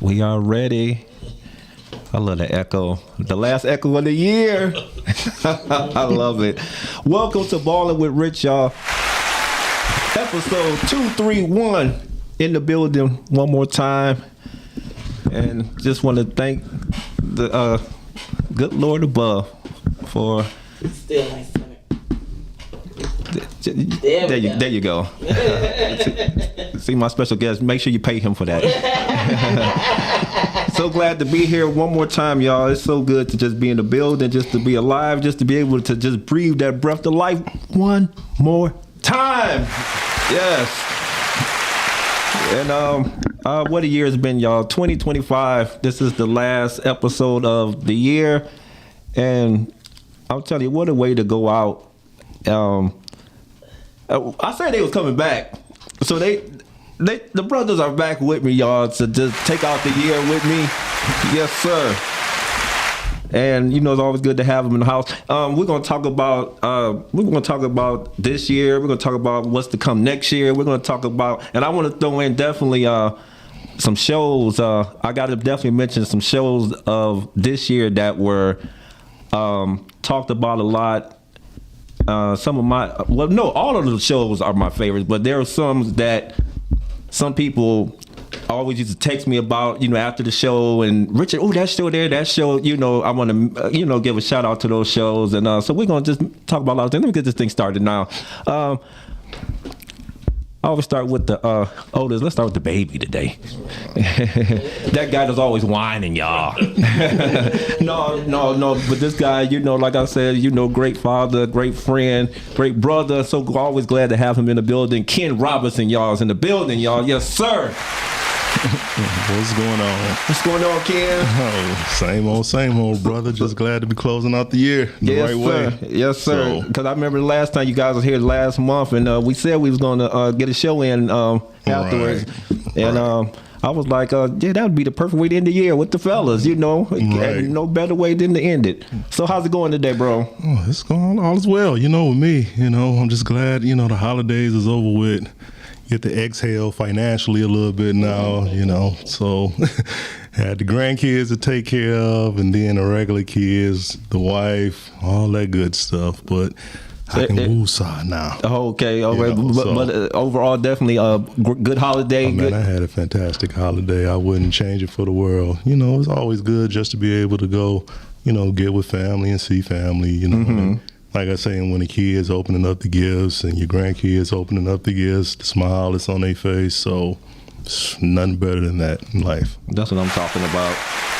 We are ready. I love the echo. The last echo of the year. I love it. Welcome to Ballin with Rich, y'all. Episode 231 in the building one more time. And just want to thank the good Lord above for... Still nice. There you go. See my special guest. Make sure you pay him for that. So glad to be here one more time, y'all. It's so good to just be in the building, just to be alive, just to be able to just breathe that breath of life one more time. Yes. And what a year has been, y'all. 2025. This is the last episode of the year, and I'll tell you, what a way to go out. I said they was coming back, so the brothers are back with me, y'all, to just take out the year with me. Yes, sir. And you know, it's always good to have them in the house. We're gonna talk about this year. We're gonna talk about what's to come next year. We're gonna talk about, and I want to throw in definitely some shows. I got to definitely mention some shows of this year that were talked about a lot. All of the shows are my favorites, but there are some that some people always used to text me about, you know, after the show, and Richard, oh, that show there, that show, you know, I want to, you know, give a shout out to those shows. And so we're going to just talk about a lot of things. Let me get this thing started now. I always start with the oldest. Let's start with the baby today. That guy that's always whining, y'all. No. But this guy, you know, like I said, you know, great father, great friend, great brother. So always glad to have him in the building. Ken Robinson, y'all, is in the building, y'all. Yes, sir. What's going on? What's going on, Ken? Oh, same old, brother. Just glad to be closing out the year the right way. Yes, sir. Because I remember the last time you guys were here last month, and we said we was going to get a show in afterwards. Right. And I was like, yeah, that would be the perfect way to end the year with the fellas, you know. Right. And no better way than to end it. So how's it going today, bro? Oh, it's going all is well, you know, with me. You know, I'm just glad, you know, the holidays is over with. Get to exhale financially a little bit now, you know. So had the grandkids to take care of, and then the regular kids, the wife, all that good stuff. But I can woosah now. Okay. But overall, definitely a good holiday. Oh, man, I had a fantastic holiday. I wouldn't change it for the world. You know, it's always good just to be able to go, you know, get with family and see family, you know. Mm-hmm. Like I say, when the kids opening up the gifts and your grandkids opening up the gifts, the smile that's on their face. So it's nothing better than that in life. That's what I'm talking about.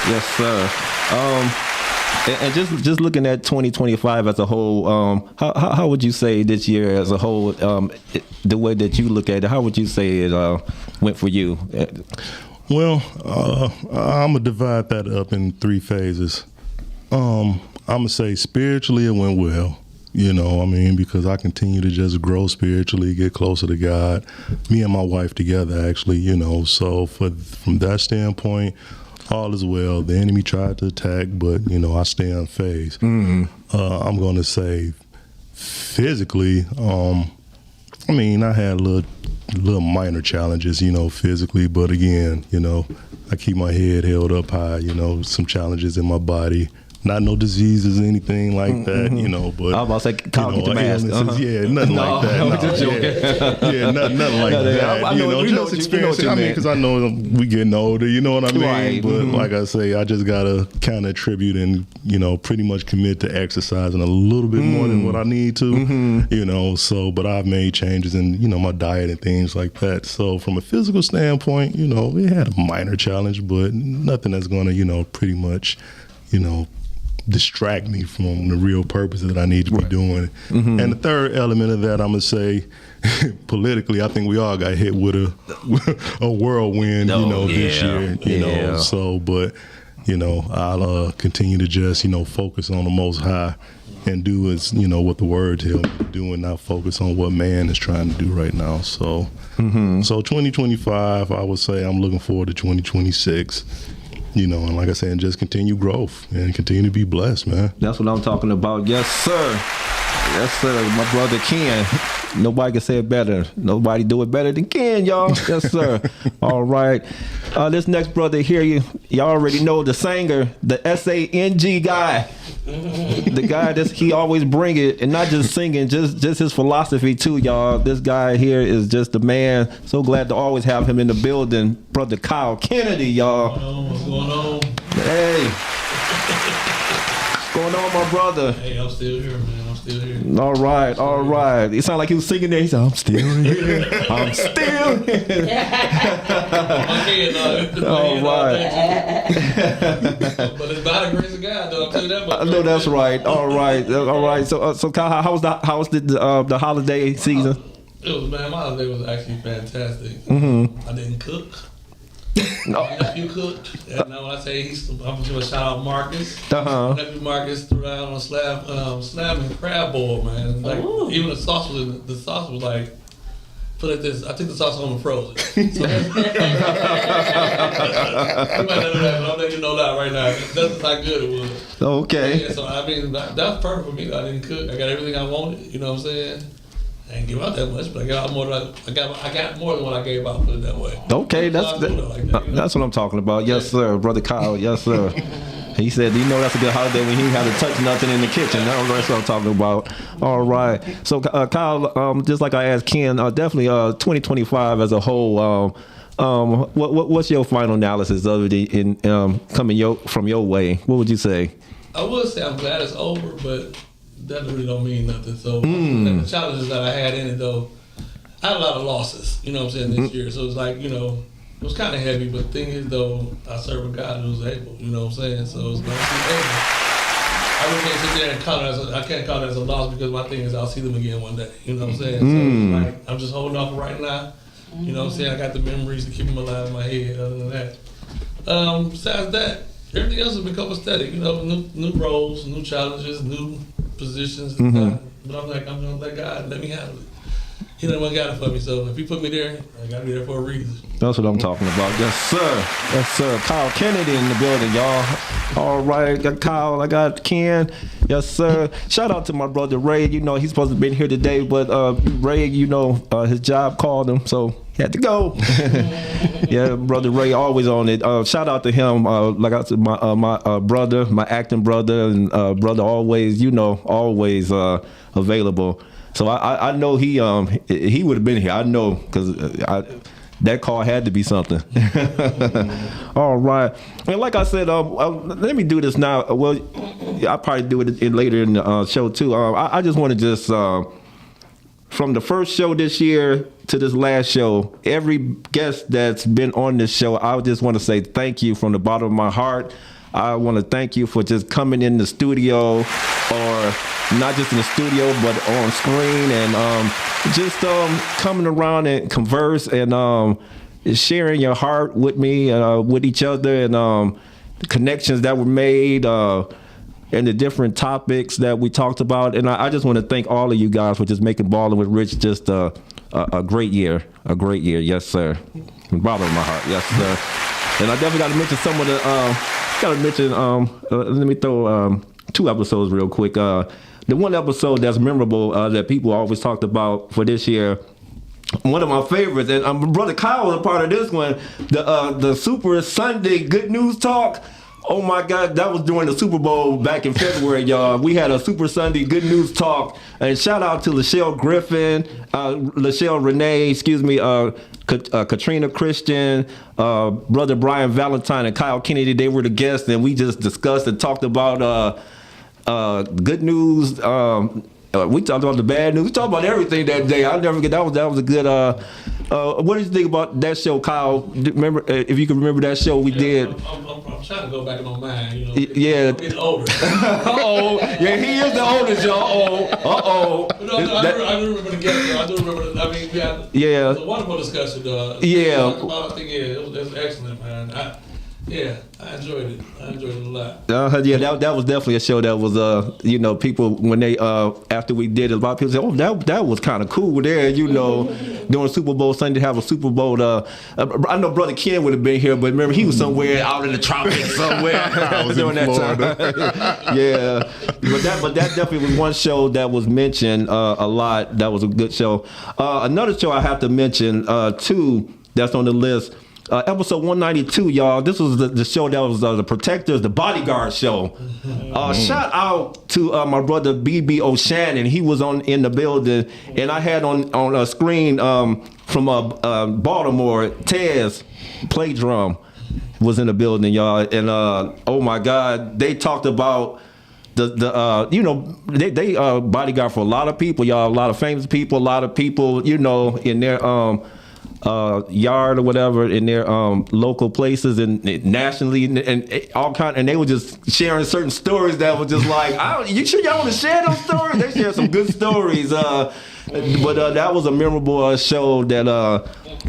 Yes, sir. And just looking at 2025 as a whole, how would you say this year as a whole, the way that you look at it, how would you say it went for you? Well, I'm going to divide that up in three phases. I'm going to say spiritually it went well, you know, I mean, because I continue to just grow spiritually, get closer to God, me and my wife together, actually, you know. So from that standpoint, all is well. The enemy tried to attack, but, you know, I stay unfazed. Mm-hmm. I'm going to say physically, I mean, I had little minor challenges, you know, physically, but again, you know, I keep my head held up high, you know, some challenges in my body. Not no diseases or anything like that, you know. But I was about to say, get the mask. Yeah, nothing like that. No, just joking. Yeah, nothing like that. I know, just experience. I mean, because I know we getting older. You know what I mean? Right. But like I say, I just gotta kind of attribute and, you know, pretty much commit to exercising a little bit more than what I need to. You know. So, but I've made changes in, you know, my diet and things like that. So, from a physical standpoint, you know, it had a minor challenge, but nothing that's gonna, you know, pretty much, you know, distract me from the real purpose that I need to be doing. Mm-hmm. And the third element of that, I'm gonna say, politically, I think we all got hit with a whirlwind, you know, this year, you know. So, but, you know, I'll continue to just, you know, focus on the Most High and do as, you know, what the Word tells me to do, and not focus on what man is trying to do right now. So, so 2025, I would say I'm looking forward to 2026. You know, and like I said, just continue growth and continue to be blessed, man. That's what I'm talking about. Yes, sir. Yes, sir. My brother Ken. Nobody can say it better. Nobody do it better than Ken, y'all. Yes, sir. All right. This next brother here, y'all already know the singer, the SANG guy. The guy that he always bring it, and not just singing, just his philosophy too, y'all. This guy here is just the man. So glad to always have him in the building. Brother Kyle Kennedy, y'all. What's going on? Hey. What's going on, my brother? Hey, I'm still here, man. I'm still here. All right, all right. It sounded like he was singing there. He said, I'm still here. I'm still here. All right. But it's by the grace of God, though. I'll tell you that much. I know that's right. All right. All right. So Kyle, how was the holiday season? It was, man, my holiday was actually fantastic. I didn't cook. No. My nephew cooked. And now when I say I'm just going to shout out Marcus. Uh-huh. My nephew Marcus threw out on slab and crab boil, man. Like, even the sauce was like, put it this, I think the sauce home and frozen. So you might not know that, but I'm letting you know that right now. That's how good it was. Okay. Yeah, so I mean, that was perfect for me. I didn't cook. I got everything I wanted. You know what I'm saying? I didn't give out that much, but I got more than I got more than what I gave out. Put it that way. Okay, that's what I'm talking about. Yes, sir, brother Kyle. Yes, sir. He said, "You know, that's a good holiday when he ain't had to touch nothing in the kitchen." That's what I'm talking about. All right. So, Kyle, just like I asked Ken, definitely 2025 as a whole. What's your final analysis of it in coming from your way? What would you say? I would say I'm glad it's over, but that really don't mean nothing. So the challenges that I had in it, though, I had a lot of losses. You know what I'm saying, this year. So it's like, you know, it was kind of heavy. But the thing is, though, I serve a God who's able. You know what I'm saying? So it's like he's able. I really can't sit there and call it I can't call it as a loss, because my thing is I'll see them again one day. You know what I'm saying? So it's like I'm just holding off right now. You know what I'm saying? I got the memories to keep them alive in my head. Other than that, besides that, everything else has become aesthetic. You know, new roles, new challenges, new positions. But I'm gonna let God let me handle it. He done what got it for me. So if he put me there, I gotta be there for a reason. That's what I'm talking about. Yes, sir. Yes, sir. Kyle Kennedy in the building, y'all. All right, got Kyle. I got Ken. Yes, sir. Shout out to my brother Ray. You know, he's supposed to be here today, but Ray, you know, his job called him, so he had to go. Yeah, brother Ray always on it. Shout out to him. Like I said, my brother, my acting brother, and brother always, you know, always available. So I know he would have been here. I know, because that call had to be something. All right. And like I said, let me do this now. Well, I'll probably do it later in the show too. I just want to just, from the first show this year to this last show, every guest that's been on this show, I just want to say thank you from the bottom of my heart. I want to thank you for just coming in the studio, or not just in the studio, but on screen, and just coming around and converse and sharing your heart with me, with each other, and the connections that were made, and the different topics that we talked about. And I just want to thank all of you guys for just making Ballin with Rich just a great year. A great year. Yes, sir. From the bottom of my heart. Yes, sir. And I definitely got to mention some of the, let me throw 2 episodes real quick. The one episode that's memorable, that people always talked about for this year, one of my favorites, and brother Kyle was a part of this one, the Super Sunday Good News Talk. Oh my God, that was during the Super Bowl back in February, y'all. We had a Super Sunday Good News Talk, and shout out to Lachelle Griffin, Lachelle Renee, Katrina Christian, brother Brian Valentine, and Kyle Kennedy. They were the guests, and we just discussed and talked about good news. We talked about the bad news. We talked about everything that day. I'll never forget. That was a good. What did you think about that show, Kyle? Remember, if you can remember that show we did. I'm trying to go back in my mind. You know, yeah. I'm getting older. Yeah, he is the oldest, y'all. I do remember the guest. I do remember. I mean, it was a wonderful discussion. Yeah. I think it was excellent, man. Yeah, I enjoyed it. I enjoyed it a lot. Yeah, that was definitely a show that was people when they after we did it, a lot of people said, oh, that was kind of cool there, during Super Bowl Sunday to have a Super Bowl. I know Brother Ken would have been here, but remember he was somewhere out in the tropics somewhere during that time. Yeah, but that definitely was one show that was mentioned a lot. That was a good show. Another show I have to mention too that's on the list. Episode 192, y'all. This was the show that was the Protectors, the Bodyguard show. Shout out to my brother B.B. O'Shannon. He was in the building, and I had on a screen from Baltimore. Tez play drum was in the building, y'all. And oh my God, they talked about they bodyguard for a lot of people, y'all. A lot of famous people, a lot of people, in their yard or whatever, in their local places and nationally and all kind, and they were just sharing certain stories that were just like, you sure y'all want to share those stories? They shared some good stories, but that was a memorable show that a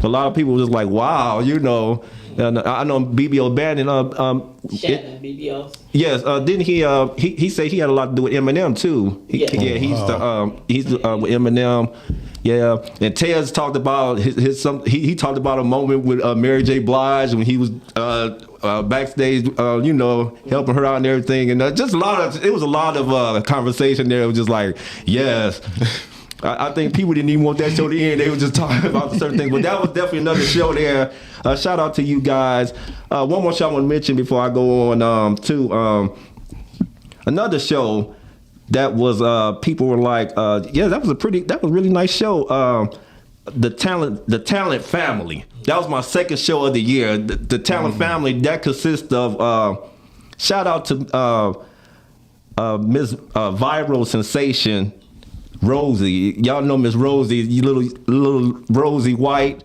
lot of people were just like, wow, And I know B.B.L.L.I.N. Yes, didn't he say he had a lot to do with Eminem too? He's with Eminem. Yeah, and Tez talked about he talked about a moment with Mary J. Blige when he was backstage, helping her out and everything, and just it was a lot of conversation there. It was just like, yes. I think people didn't even want that show to end. They were just talking about certain things. But that was definitely another show there. Shout out to you guys. One more show I want to mention before I go on to another show that was people were like, that was really nice show. The Talent Family. That was my second show of the year. The Talent Family, that consists of shout out to Miss Viral Sensation Rosie. Y'all know Miss Rosie, you little Rosie White.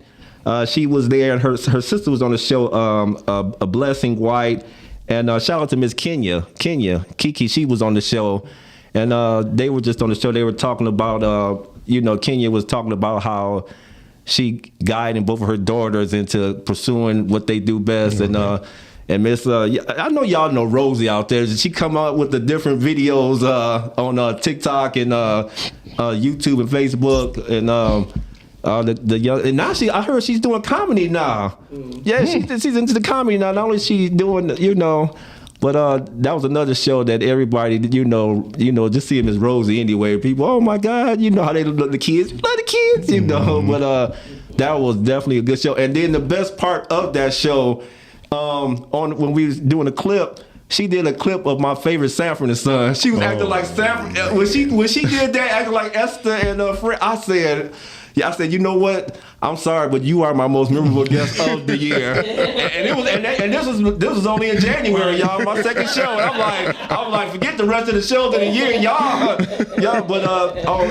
She was there, and her sister was on the show, a Blessing White. And shout out to Miss Kenya, Kiki. She was on the show, and they were just on the show. They were talking about, Kenya was talking about how she guided both of her daughters into pursuing what they do best, and Miss, I know y'all know Rosie out there. She come out with the different videos on TikTok and YouTube and Facebook, and the young. And now I heard she's doing comedy now. Yeah, she's into the comedy now. Not only she's doing, but that was another show that everybody, just seeing Miss Rosie anyway. People, oh my God, how they love the kids, But that was definitely a good show. And then the best part of that show. When we was doing a clip, she did a clip of my favorite Sanford and Son. She was acting like Sanford when she did that, acting like Esther and her friend. I said, you know what? I'm sorry, but you are my most memorable guest of the year. And this was only in January, y'all. My second show, and I was like, forget the rest of the shows in the year, y'all. But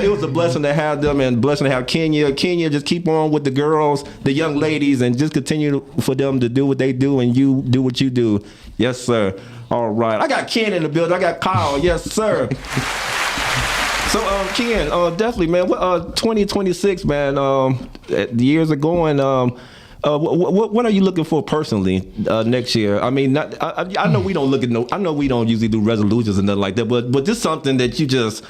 it was a blessing to have them, and blessing to have Kenya. Just keep on with the girls, the young ladies, and just continue for them to do what they do, and you do what you do. Yes, sir. All right. I got Ken in the building. I got Kyle. Yes, sir. So, Ken, definitely, man. 2026, man. The years are going. What are you looking for personally next year? I mean, I know we don't look at I know we don't usually do resolutions and nothing like that, but just something that you just,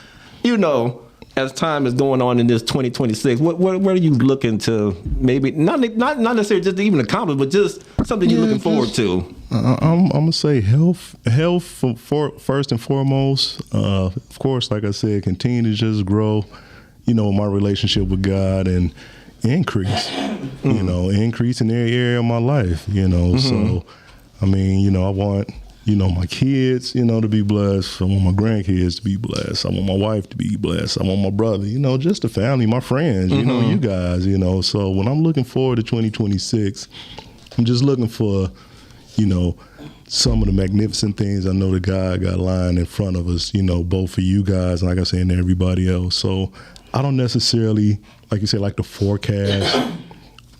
as time is going on in this 2026, what are you looking to maybe not necessarily just even accomplish, but just something you're looking forward to? I'm gonna say health for first and foremost. Of course, like I said, continue to just grow, my relationship with God, and increase, increase in every area of my life, So, I mean, I want, my kids, to be blessed. I want my grandkids to be blessed. I want my wife to be blessed. I want my brother, just the family, my friends, you guys, So when I'm looking forward to 2026, I'm just looking for, some of the magnificent things I know that God got lying in front of us, both for you guys and, like I said, and everybody else. So I don't necessarily, like you said, like to forecast,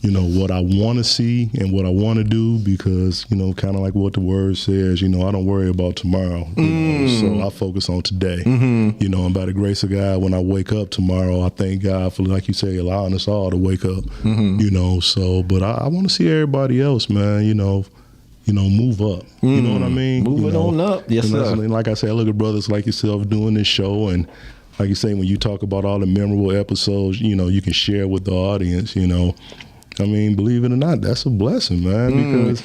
what I want to see and what I want to do, because, kind of like what the word says, I don't worry about tomorrow. So I focus on today, and by the grace of God, when I wake up tomorrow, I thank God for, like you say, allowing us all to wake up, so, but I want to see everybody else, man, move up. You know what I mean? Moving on up. Yes, sir. And like I said, I look at brothers like yourself doing this show, and like you say, when you talk about all the memorable episodes, you can share with the audience, I mean, believe it or not, that's a blessing, man, because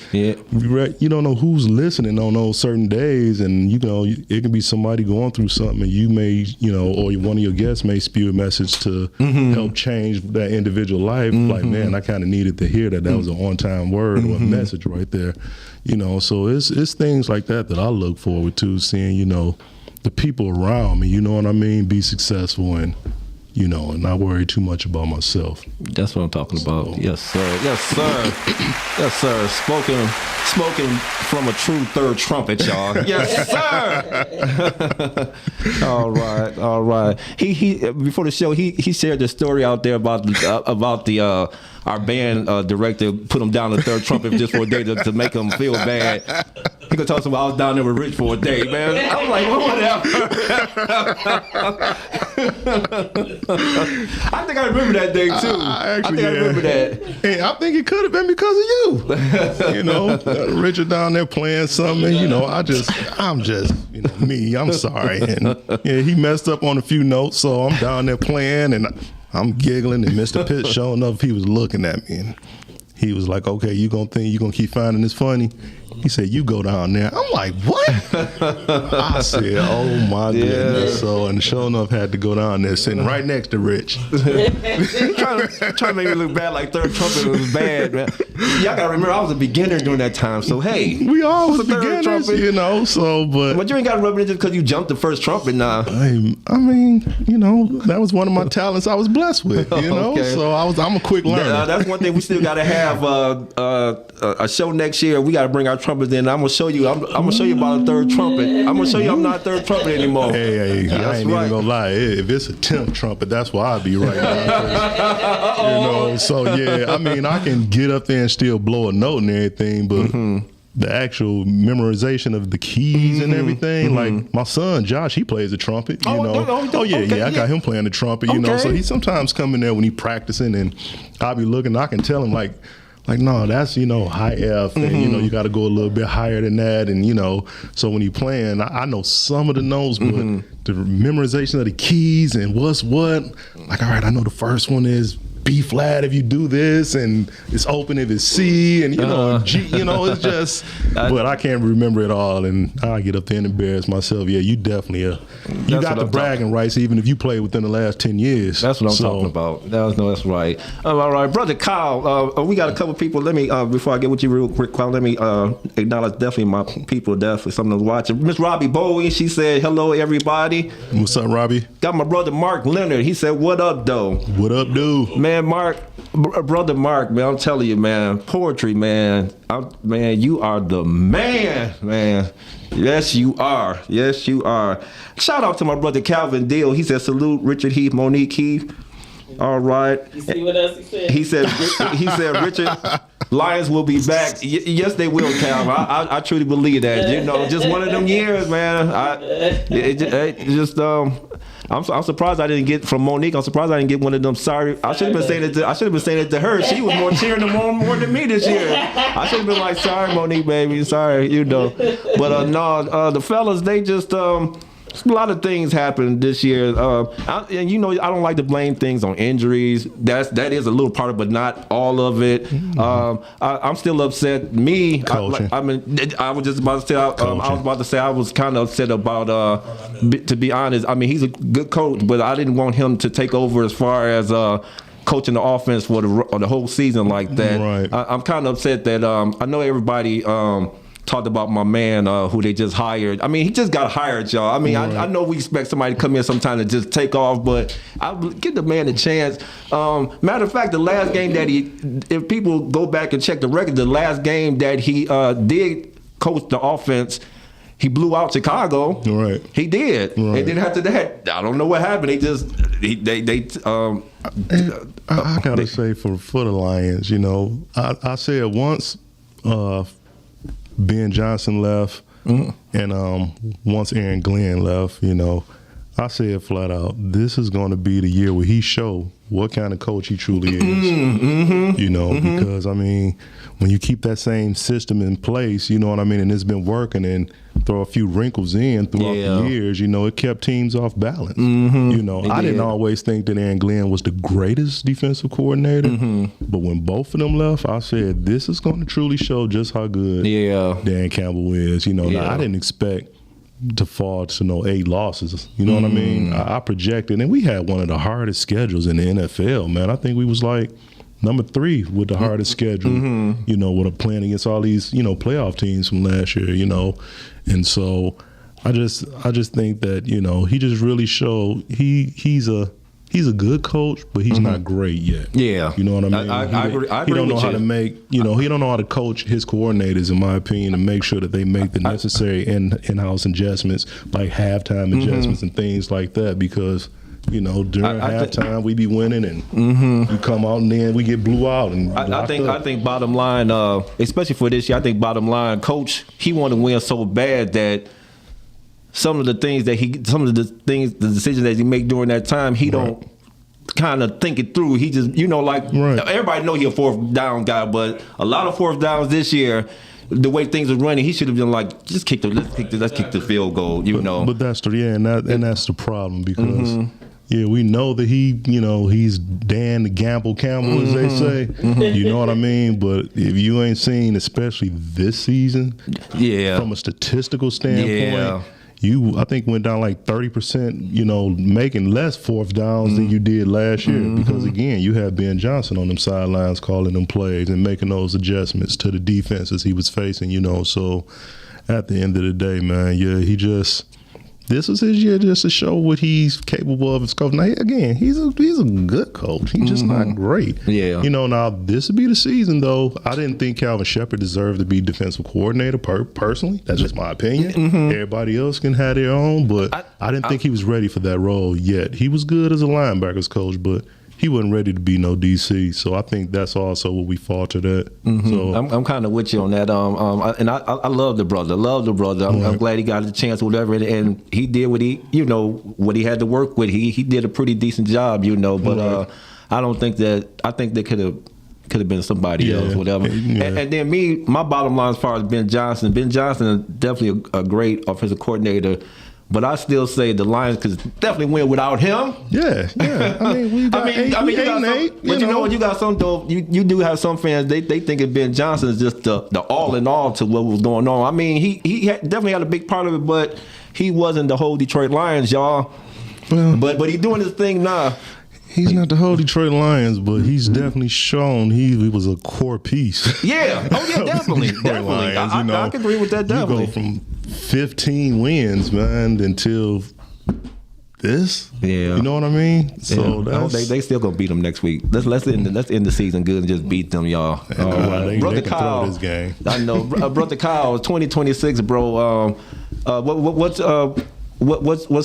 you don't know who's listening on those certain days, and, it can be somebody going through something, and you may, or one of your guests may spew a message to help change that individual life. Like, man, I kind of needed to hear that. That was an on-time word or a message right there, so it's things like that I look forward to, seeing, the people around me, you know what I mean, be successful and and not worry too much about myself. That's what I'm talking about. Yes, sir. Yes, sir. Yes, sir. Smoking from a true third trumpet, y'all. Yes, sir. All right. He before the show, he shared the story out there about the our band director put him down the third trumpet just for a day to make him feel bad. He could tell us I was down there with Rich for a day, man. I was like, well, whatever. I think I remember that day too. I remember that. Hey, I think it could have been because of you. Richard down there playing something. I'm just me. I'm sorry. And he messed up on a few notes, so I'm down there playing and I'm giggling. And Mr. Pitt, showing up, he was looking at me and he was like, "Okay, you gonna keep finding this funny?" He said, "You go down there." I'm like, "What?" I said, "Oh my goodness!" So, and sure enough, had to go down there, sitting right next to Rich. trying to make me look bad, like third trumpet was bad, man. Y'all gotta remember, I was a beginner during that time, so hey, we all was beginners, trumpet. So, but you ain't got to rub it in just because you jumped the first trumpet. Now, I mean, that was one of my talents I was blessed with. Okay. So I'm a quick learner. That's one thing we still got to have a show next year. We got to bring our trumpets in. I'm gonna show you. I'm gonna show you about a third trumpet. I'm gonna show you I'm not a third trumpet anymore. Hey, I ain't even gonna lie. If it's a 10th trumpet, that's where I'll be right now. So yeah, I mean, I can get up there and still blow a note and everything, but the actual memorization of the keys and everything, like my son Josh, he plays the trumpet. I got him playing the trumpet. So he sometimes come in there when he practicing, and I'll be looking. I can tell him like, no, that's, high F, and, you got to go a little bit higher than that. And, so when you playing, I know some of the notes, but the memorization of the keys and what's what, like, all right, I know the first one is B flat if you do this, and it's open if it's C, and G, it's just. But I can't remember it all, and I get up there and embarrass myself. Yeah, you definitely you got the bragging rights, even if you played within the last 10 years. That's what I'm talking about. That's right. All right, brother Kyle. We got a couple people. Let me before I get with you real quick, Kyle. Let me acknowledge definitely my people. Definitely something to watch. Miss Robbie Bowie. She said hello everybody. What's up, Robbie? Got my brother Mark Leonard. He said what up, though. What up, dude? Man, Mark, brother Mark, man, I'm telling you, man, poetry, man, you are the man. Yes, you are. Yes, you are. Shout out to my brother Calvin Deal. He said, salute Richard Heath, Monique Heath. All right. You see what else he said? He said, Richard, Lions will be back. Yes, they will, Calvin. I truly believe that. Just one of them years, man. I'm surprised I didn't get from Monique. I'm surprised I didn't get one of them. Sorry, I should have been saying it to her. She was more cheering more than me this year. I should have been like, sorry, Monique, baby, sorry, But no, the fellas, they just a lot of things happened this year, I don't like to blame things on injuries. That is a little part of it, but not all of it. I'm still upset. I was just about to say. I was kind of upset about. To be honest, I mean, he's a good coach, but I didn't want him to take over as far as coaching the offense for the whole season like that. Right. I'm kind of upset that I know everybody. Talked about my man who they just hired. I mean, he just got hired, y'all. I mean, right. I know we expect somebody to come in sometime to just take off, but I give the man a chance. Matter of fact, the last game that if people go back and check the record, the last game that he did coach the offense, he blew out Chicago. Right. He did. Right. And then after that, I don't know what happened. I gotta say for the Lions, I said once. Ben Johnson left, and once Aaron Glenn left, I said flat out, this is going to be the year where he show what kind of coach he truly is. You know, because I mean, when you keep that same system in place, you know what I mean, and it's been working, and throw a few wrinkles in throughout the years, you know, it kept teams off balance. You know, I didn't always think that Aaron Glenn was the greatest defensive coordinator, but when both of them left, I said, this is going to truly show just how good Dan Campbell is. You know, now, I didn't expect to fall to no 8 losses. You know what I mean? I projected, and we had one of the hardest schedules in the NFL, man. I think we was like number 3 with the hardest schedule, you know, with a plan against all these, you know, playoff teams from last year, you know. And so I just think that, you know, he just really showed he's a good coach, but he's not great yet. Yeah. You know what I mean? I agree he don't know with how you. to make, you know, he don't know how to coach his coordinators, in my opinion, to make sure that they make the necessary in-house adjustments, like halftime adjustments and things like that, because, you know, during halftime we be winning, and we come out and then we get blew out. And I think bottom line, especially for this year, I think bottom line, coach, he wanted to win so bad that some of the decisions that he make during that time, he don't kind of think it through. He just, you know, like everybody know he a 4th down guy, but a lot of 4th downs this year, the way things are running, he should have been like, let's kick the field goal, you know. But that's that's the problem, because we know that he, you know, he's Dan the Gamble Campbell, as they say. You know what I mean? But if you ain't seen, especially this season, from a statistical standpoint, you, I think, went down like 30%, you know, making less 4th downs than you did last year. Because, again, you had Ben Johnson on them sidelines calling them plays and making those adjustments to the defenses he was facing, you know. So, at the end of the day, man, this was his year just to show what he's capable of as coach. Now, again, he's a good coach. He's just not great. Yeah. You know, now, this would be the season, though. I didn't think Calvin Shepard deserved to be defensive coordinator personally. That's just my opinion. Everybody else can have their own, but I didn't think he was ready for that role yet. He was good as a linebackers coach, but he wasn't ready to be no DC. So I think that's also what we faltered at. So I'm kind of with you on that. And I love the brother. I'm glad he got a chance, whatever. And he did what he had to work with. He did a pretty decent job, you know. But I think they could have been somebody else, whatever. And then my bottom line as far as Ben Johnson is definitely a great offensive coordinator. But I still say the Lions could definitely win without him. Yeah. I mean, we got eight. But you know what? You got some though. You do have some fans. They think that Ben Johnson is just the all in all to what was going on. I mean, he definitely had a big part of it, but he wasn't the whole Detroit Lions, y'all. Well, but he's doing his thing now. He's not the whole Detroit Lions, but he's definitely shown he was a core piece. Yeah. Oh yeah, definitely. Lions, I can agree with that. Definitely. You go from 15 wins, man, until this. Yeah. You know what I mean? So they still gonna beat them next week. Let's end the season good and just beat them, y'all. Brother Kyle, this game. I know, brother Kyle, 2026, bro. What's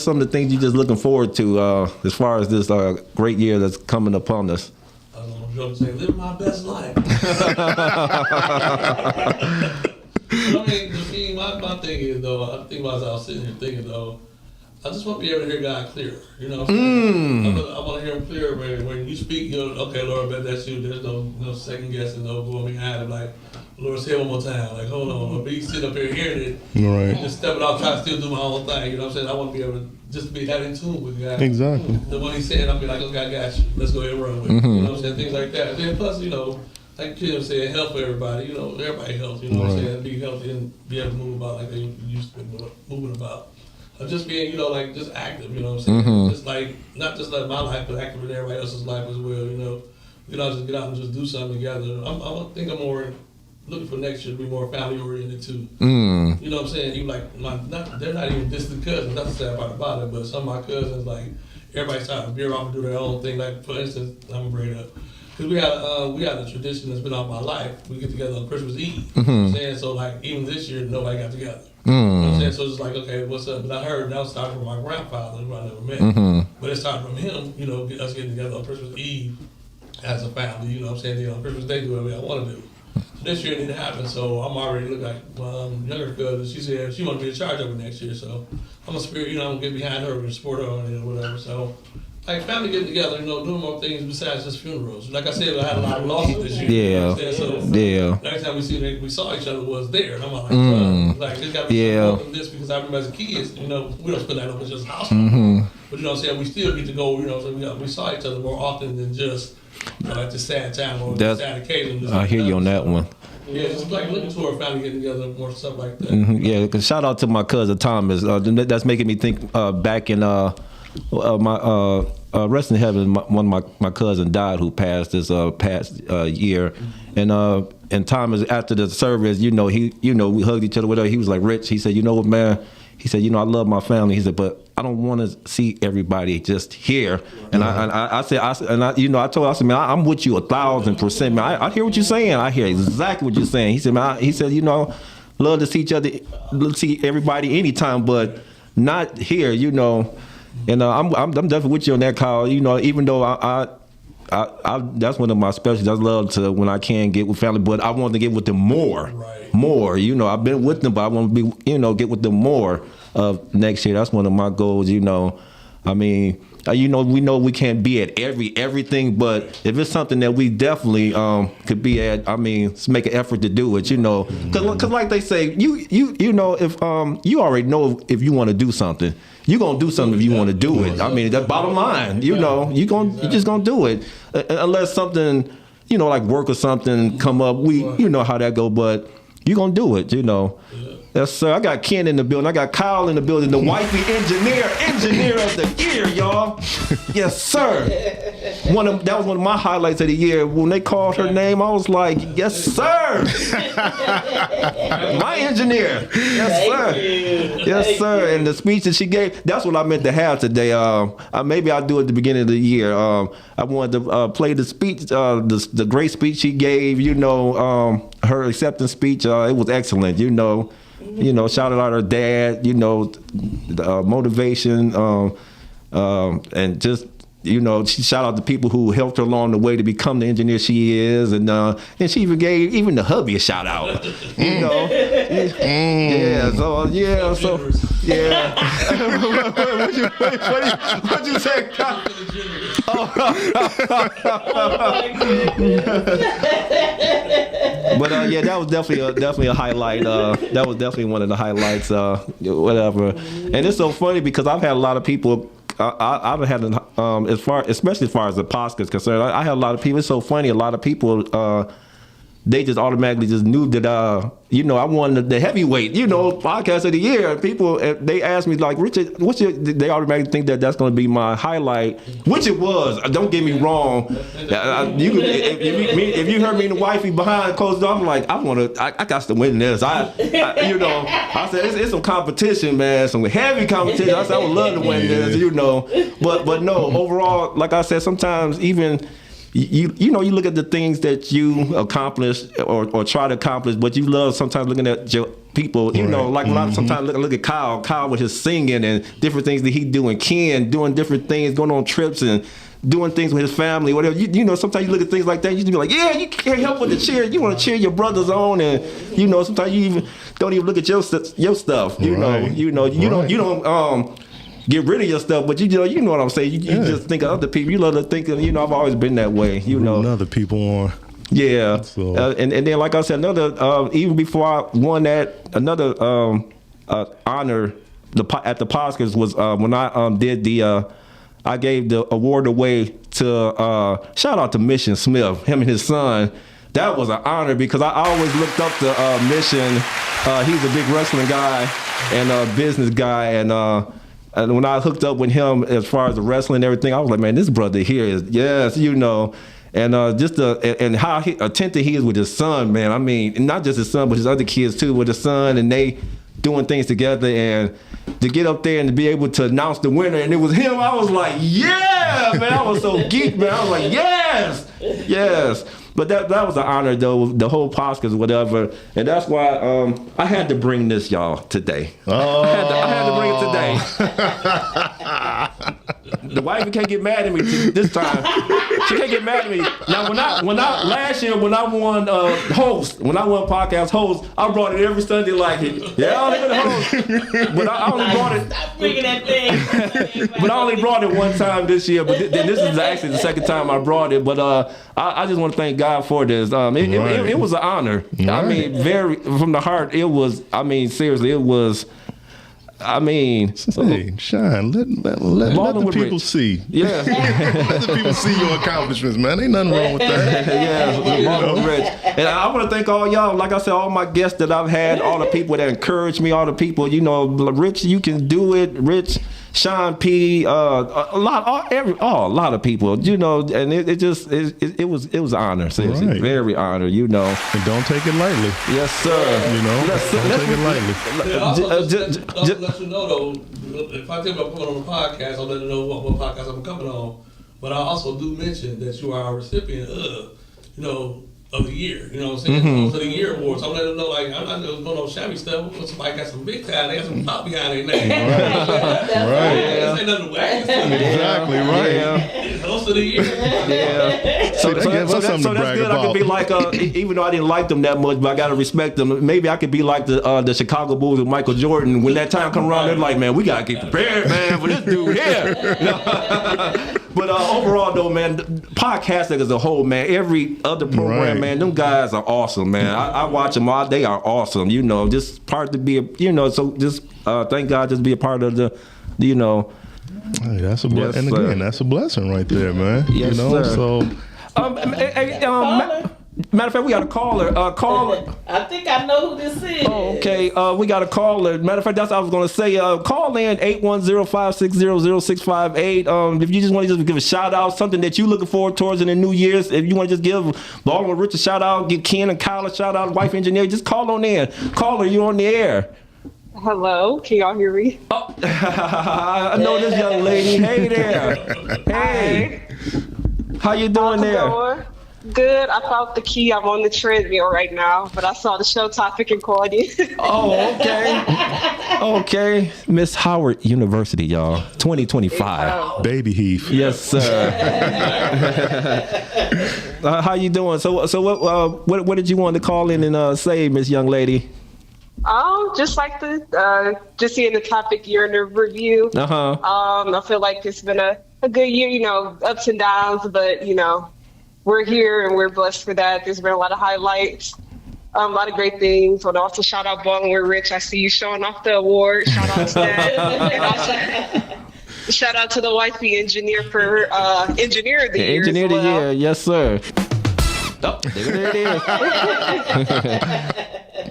some of the things you just looking forward to as far as this great year that's coming upon us? I don't know, say, live my best life. I mean, my thing is, though, I think while I was sitting here thinking, though, I just want to be able to hear God clearer. You know what I'm saying? I want to hear him clearer when you speak, you know, okay, Lord, but that's you. There's no second guessing, no going behind it. Like, Lord, say it one more time. Like, hold on. But you sit up here hearing it, right? Just stepping off, trying to still do my own thing. You know what I'm saying? I want to be able to just be that in tune with God. Exactly. The one he said, I'll be like, okay, I got you. Let's go ahead and run with it. You know what I'm saying? Things like that. And then plus, you know, like Kim said, health for everybody. You know, everybody health. You know what I'm saying? Be healthy and be able to move about like they used to be moving about. Just being, you know, like just active. You know what I'm saying? Just like not just like my life, but active in everybody else's life as well. You know, we can all just get out and just do something together. I think I'm more looking for next year to be more family oriented too. You know what I'm saying? You like they're not even distant cousins. That's the sad part about it. But some of my cousins, like everybody's trying to veer off and do their own thing. Like for instance, I'm gonna bring it up. Because we had a tradition that's been all my life. We get together on Christmas Eve. You know what I'm saying? So like even this year nobody got together. You know what I'm saying? So it's like, okay, what's up? But I heard that started from my grandfather, who I never met. But it started from him, you know, us getting together on Christmas Eve as a family, you know what I'm saying? On Christmas Day, do whatever I want to do. So this year it didn't happen, so I'm already looking like my younger cousin. She said she wanted to be in charge of it next year, so I'm a spirit, you know, I'm gonna get behind her and support her on it or whatever. So like family getting together, doing more things besides just funerals. Like I said, I had a lot of losses this year. Yeah. So next time we saw each other was there, and I'm like, like there's got to be more than this because I remember as a kid, we don't spend that over just house. But we still get to go. So we saw each other more often than just at the sad time or the sad occasion. I hear you on that one. Yeah, just like looking to our family getting together, more stuff like that. Yeah, because shout out to my cousin Thomas. That's making me think back in my rest in heaven. One of my cousin died who passed this past year, and Thomas after the service, we hugged each other. Whatever. He was like, Rich. He said, you know what, man. He said, I love my family. He said, but I don't want to see everybody just here. And I said, I told him, I said, man, I'm with you 1,000%, man. I hear what you're saying. I hear exactly what you're saying. He said, man, love to see each other, see everybody anytime, but not here, And I'm definitely with you on that, Kyle. Even though I that's one of my specialties. I love to when I can get with family, but I want to get with them more. Right. More. I've been with them, but I want to be, get with them more next year. That's one of my goals. I mean, we know we can't be at everything, but if it's something that we definitely could be at, I mean, let's make an effort to do it. Because like they say, if you already know if you want to do something. You're going to do something if you want to do it. I mean, that's bottom line. You're just going to do it. Unless something, like work or something come up, you know how that go, but you're going to do it, Yes, sir. I got Ken in the building. I got Kyle in the building. The wifey engineer of the year, y'all. Yes, sir. That was one of my highlights of the year. When they called her name, I was like, yes, sir. My engineer. Yes, sir. Yes, sir. And the speech that she gave, that's what I meant to have today. Maybe I'll do it at the beginning of the year. I wanted to play the speech, the great speech she gave, her acceptance speech. It was excellent, shouted out her dad, the motivation, and just, she shout out the people who helped her along the way to become the engineer she is, and she even gave the hubby a shout out, yeah, What'd you say? But that was definitely a highlight. That was definitely one of the highlights. Whatever, and it's so funny because I've had a lot of people. I've had especially as far as the podcast is concerned. I had a lot of people. It's so funny. A lot of people. They just automatically just knew that, I won the heavyweight, podcast of the year. And people, they asked me like, Richard, they automatically think that that's going to be my highlight, which it was. Don't get me wrong. If you heard me and the wifey behind closed door, I'm like, I got to win this. I said, it's some competition, man, some heavy competition. I said, I would love to win this, But no, overall, like I said, sometimes even, you look at the things that you accomplish or try to accomplish, but you love sometimes looking at your people, like a lot of sometimes look at Kyle with his singing and different things that he doing, Ken doing different things, going on trips and doing things with his family, whatever. Sometimes you look at things like that, you just be like, yeah, you can't help but to cheer. You want to cheer your brothers on, and sometimes you even don't even look at your stuff. You don't get rid of your stuff, but you know what I'm saying. You just think of other people. You love to think of, I've always been that way. Other people on. Yeah, so. And then like I said, another even before I won that, another honor at the Oscars was when I did the. I gave the award away to shout out to Mission Smith, him and his son. That was an honor because I always looked up to Mission. He's a big wrestling guy and a business guy, and when I hooked up with him as far as the wrestling and everything, I was like, man, this brother here is, yes, and and how attentive he is with his son, man. I mean, not just his son, but his other kids too, with his son, and they doing things together, and to get up there and to be able to announce the winner, and it was him, I was like, yeah, man, I was so geeked, man. I was like, yes. But that was an honor, though, the whole podcast, whatever. And that's why I had to bring this, y'all, today. Oh. I had to bring it today. The wife can't get mad at me this time. She can't get mad at me. Now, when I last year when I won podcast host, I brought it every Sunday like it. Yeah, I only been the host, but I only brought it. Stop bringing that thing. But I only brought it one time this year. But then this is actually the second time I brought it. But I just want to thank God for this. It was an honor. Right. I mean, very from the heart. It was. I mean, seriously, it was. I mean, hey, Shine, let the people see. Yeah. Let the people see your accomplishments, man. Ain't nothing wrong with that. Yeah, Rich. And I want to thank all y'all. Like I said, all my guests that I've had, all the people that encouraged me, all the people, Rich, you can do it. Rich, Sean P, a lot of people, and it was an honor, seriously, Right. very honor, And don't take it lightly. Yes, sir. Don't take it lightly. Also, let you know though, if I think about putting on a podcast, I'll let you know what podcast I'm coming on. But I also do mention that you are a recipient of the year. You know what I'm saying? For the year awards. I'm letting them know, like, I'm not just going on shabby stuff. Somebody got some big time, they got some pop behind their name. Right. This ain't nothing whack. Exactly right. Yeah. Host of the year. Yeah. So that's good. I could be like, even though I didn't like them that much, but I gotta respect them. Maybe I could be like the Chicago Bulls with Michael Jordan. When that time come around, they're like, man, we gotta get prepared, man, for this dude here. But overall, though, man, podcasting as a whole, man, every other program, Right. man, them guys are awesome, man. I watch them all. They are awesome. Just part to be, so just thank God, just be a part of the, Hey, that's a blessing. Yes, And again, sir. that's a blessing right there, man. Yes, sir. So matter of fact, we got a caller. I think I know who this is. Oh, okay. We got a caller. Matter of fact, that's what I was going to say. Call in 810-560-0658. If you just want to just give a shout out, something that you looking forward towards in the New Year's. If you want to just give Ballin with Rich a shout out, give Ken and Kyle a shout out, wife engineer, just call on in. Caller, you on the air. Hello, can y'all hear me? Oh, I know this young lady. Hey there. Hey. How you doing there? Going? Good. I found the key. I'm on the treadmill right now, but I saw the show topic and called you. Oh, okay. Okay. Miss Howard University, y'all. 2025. Baby Heath. Yes, sir. How you doing? So what did you want to call in and say, Miss Young Lady? Just like the just seeing the topic year in the review. I feel like it's been a good year, ups and downs, but we're here and we're blessed for that. There's been a lot of highlights, a lot of great things. And also shout out Ballin with Rich. I see you showing off the award. Shout out to that. And also, shout out to the wifey engineer for engineer of the year. Engineer of the year, yes, sir. Oh, there it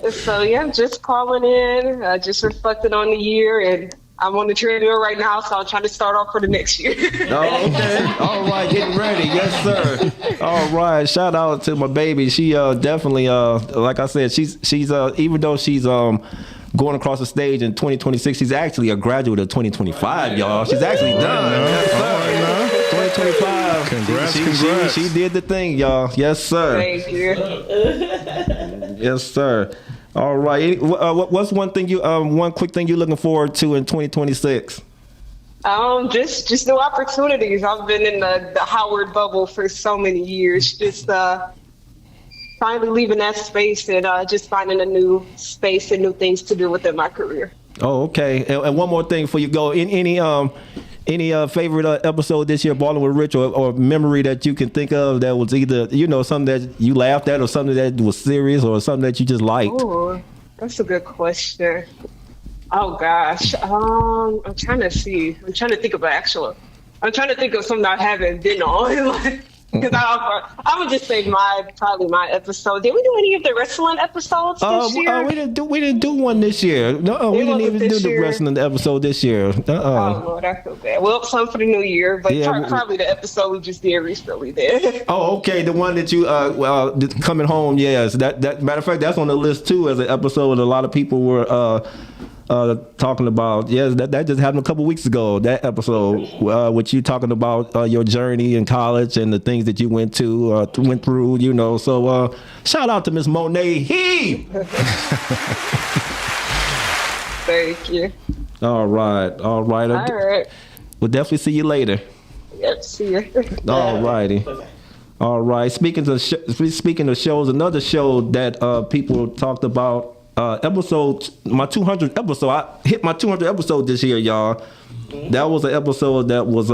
is. So yeah, just calling in, just reflecting on the year, and I'm on the treadmill right now, so I'm trying to start off for the next year. Oh, okay. All right, getting ready. Yes, sir. All right. Shout out to my baby. She definitely, like I said, she's even though she's going across the stage in 2026, she's actually a graduate of 2025, y'all. She's actually done. Yes, sir. 2025. Congrats. She did the thing, y'all. Yes, sir. Thank you. Yes, sir. All right. What's one quick thing you're looking forward to in 2026? Just new opportunities. I've been in the Howard bubble for so many years. Just finally leaving that space and just finding a new space and new things to do within my career. Oh, okay. And one more thing before you go. Any favorite episode this year, Ballin with Rich, or memory that you can think of that was either, something that you laughed at or something that was serious or something that you just liked? Oh, that's a good question. Oh, gosh. I'm trying to think I'm trying to think of something I haven't been on. Because I would just say probably my episode. Did we do any of the wrestling episodes this year? We didn't do one this year. No, we didn't even do the wrestling episode this year. Oh Lord, I feel bad. Well, some for the new year, but probably the episode we just did recently. Then. Oh, okay, the one that you coming home. Yes, that matter of fact, that's on the list too as an episode. A lot of people were talking about. Yes, that just happened a couple weeks ago. That episode, with you talking about your journey in college and the things that you went through. So shout out to Miss Monet. Thank you. All right. All right. We'll definitely see you later. Yep, see ya. All righty. All right. Speaking of shows, another show that people talked about, episode, my 200th episode. I hit my 200th episode this year, y'all. That was an episode that was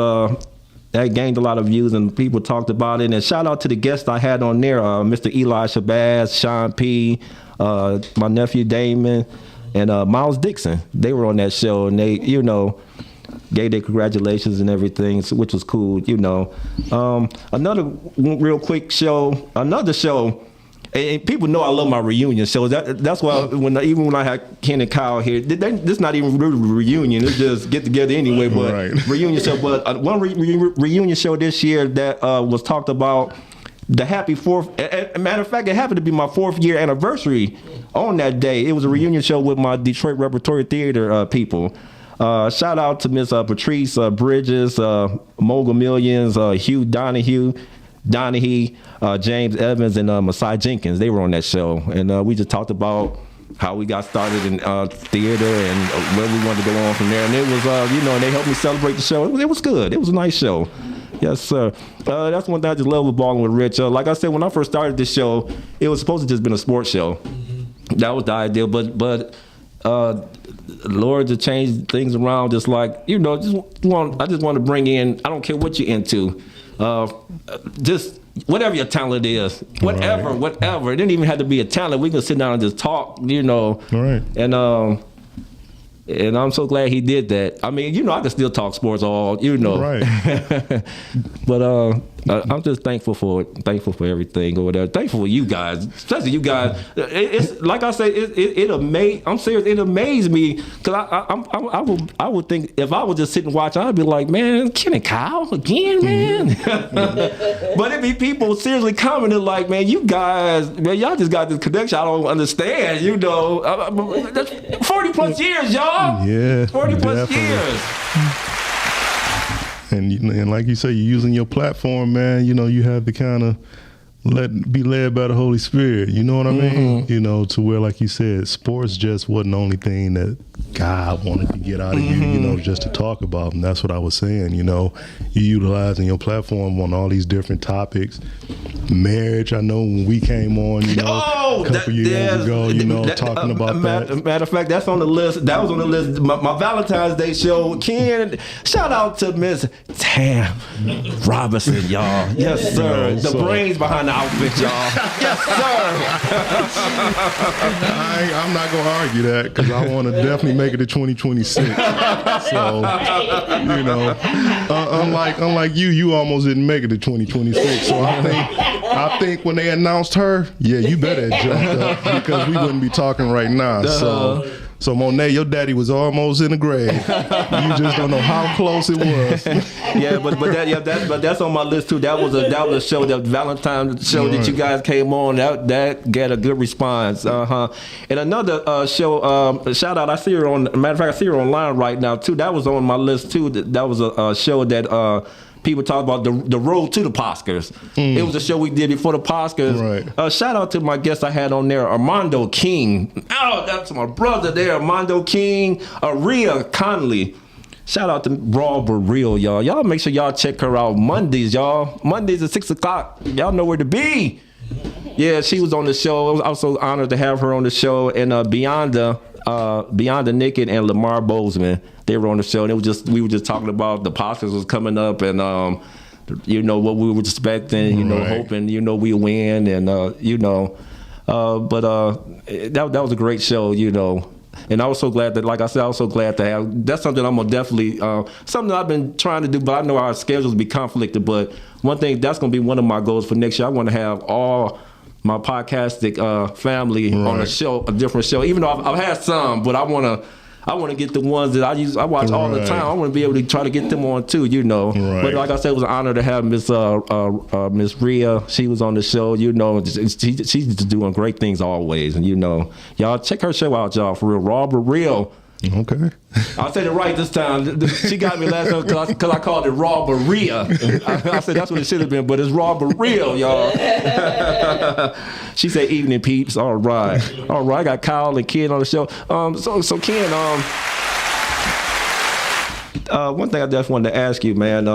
that gained a lot of views and people talked about it. And shout out to the guests I had on there, Mr. Eli Shabazz, Sean P, my nephew Damon, and Miles Dixon. They were on that show, and they, you know, gave their congratulations and everything, which was cool, you know. Another real quick show, another show. And people know I love my reunion shows. That's why even when I had Ken and Kyle here, this not even really a reunion. It's just get together anyway. But right. Reunion show. But one reunion show this year that was talked about, the happy fourth. Matter of fact, it happened to be my 4th year anniversary on that day. It was a reunion show with my Detroit Repertory Theater people. Shout out to Miss Patrice Bridges, Mogul Millions, Hugh Donahue, James Evans, and Masai Jenkins. They were on that show, and we just talked about how we got started in theater and where we wanted to go on from there. And it was, you know, and they helped me celebrate the show. It was good. It was a nice show. Yes, sir. That's one thing I just love with Ballin with Rich. Like I said, when I first started this show, it was supposed to just been a sports show. Mm-hmm. That was the idea, but Lord to change things around, just like, you know, I just want to bring in, I don't care what you're into, just whatever your talent is, whatever. It didn't even have to be a talent. We can sit down and just talk, you know. Right. And I'm so glad he did that. I mean, you know, I can still talk sports all, you know. Right. But I'm just thankful for it. Thankful for everything over there. Thankful for you guys, especially you guys. It's like I say, I'm serious. It amazed me because I would think if I was just sitting watching, I'd be like, man, Ken and Kyle again, man. But it'd be people seriously commenting like, man, you guys, man, y'all just got this connection I don't understand. You know, 40 plus years, y'all. Yeah, 40 plus definitely. years. And like you say, you're using your platform, man. You know, you have to kind of be led by the Holy Spirit. You know what I mean? You know, to where, like you said, sports just wasn't the only thing that God wanted to get out of you, you know, just to talk about. And that's what I was saying, you know, you utilizing your platform on all these different topics. Marriage, I know when we came on, you know, a couple years ago, you know, talking about that. Matter of fact, that's on the list. That was on the list. My Valentine's Day show. Ken, shout out to Miss Tam Robinson, y'all. Yes, sir. The brains behind the outfit, y'all. Yes, sir. I'm not going to argue that because I want to definitely make it to 2026. So, you know, unlike you almost didn't make it to 2026. So I think when they announced her, yeah, you better have jumped up because we wouldn't be talking right now. So Monet, your daddy was almost in the grave. You just don't know how close it was. Yeah, but that's on my list too. That was a show, that Valentine's show that you guys came on. That got a good response. And another show, shout out. I see her on. Matter of fact, I see her online right now too. That was on my list too. That was a show that. People talk about the road to the Oscars. It was a show we did before the Oscars. Right. Shout out to my guest I had on there, Armando King. Oh, that's my brother there, Armando King. Rhea Conley. Shout out to Raw But Real, y'all. Y'all make sure y'all check her out Mondays, y'all. Mondays at 6 o'clock. Y'all know where to be. Yeah, she was on the show. I was so honored to have her on the show. And Beyond the Naked and Lamar Bozeman, they were on the show, and we were just talking about the Oscars was coming up, and you know what we were expecting, you know, hoping, you know, we win, and you know, but that was a great show, you know. And I was so glad that, like I said, I was so glad to have. That's something I'm gonna definitely something I've been trying to do, but I know our schedules be conflicted. But one thing that's gonna be one of my goals for next year. I want to have all my podcastic family on a show, a different show. Even though I've had some, but I want to get the ones that I watch all the time. I want to be able to try to get them on too, you know. But like I said, it was an honor to have Miss Rhea. She was on the show, you know. She's just doing great things always, and you know, y'all check her show out, y'all, for real. Raw But Real. Okay. I said it right this time. She got me last time because I called it Raw But Rhea. I said that's what it should have been, but it's Raw But Real, y'all. She said evening peeps. All right. I got Kyle and Ken on the show. So Ken, one thing I just wanted to ask you, man.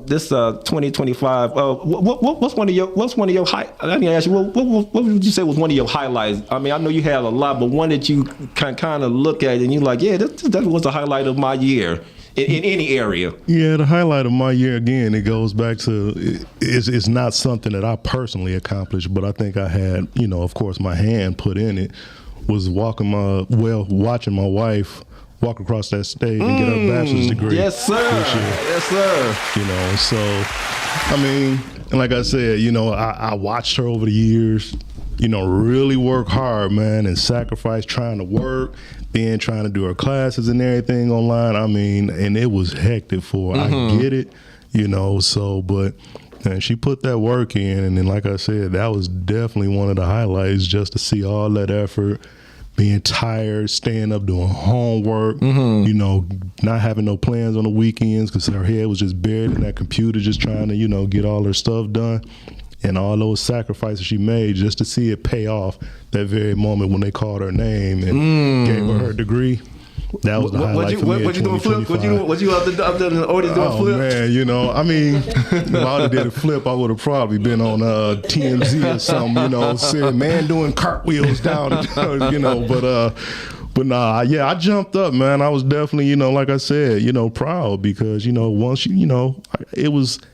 this 2025. What's one of your high? I need to ask you. What would you say was one of your highlights? I mean, I know you had a lot, but one that you can kind of look at and you're like, yeah, that was the highlight of my year in any area. Yeah, the highlight of my year, again, it goes back to it's not something that I personally accomplished, but I think I had, of course, my hand put in it. Was watching my wife walk across that stage and get her bachelor's degree. Yes, sir. Yes, sir. So, I mean, and like I said, I watched her over the years, really work hard, man, and sacrifice trying to work, then trying to do her classes and everything online. I mean, and it was hectic for her. I get it, but and she put that work in. And then, like I said, that was definitely one of the highlights, just to see all that effort, being tired, staying up, doing homework, not having no plans on the weekends because her head was just buried in that computer, just trying to, get all her stuff done. And all those sacrifices she made just to see it pay off that very moment when they called her name and gave her degree. That was the highlight for me. What you doing flip? What you up there in the audience doing flip? Man, I mean, if I would have did a flip, I would have probably been on TMZ or something, saying, man doing cartwheels down, but nah, yeah, I jumped up, man. I was definitely, like I said, proud because, once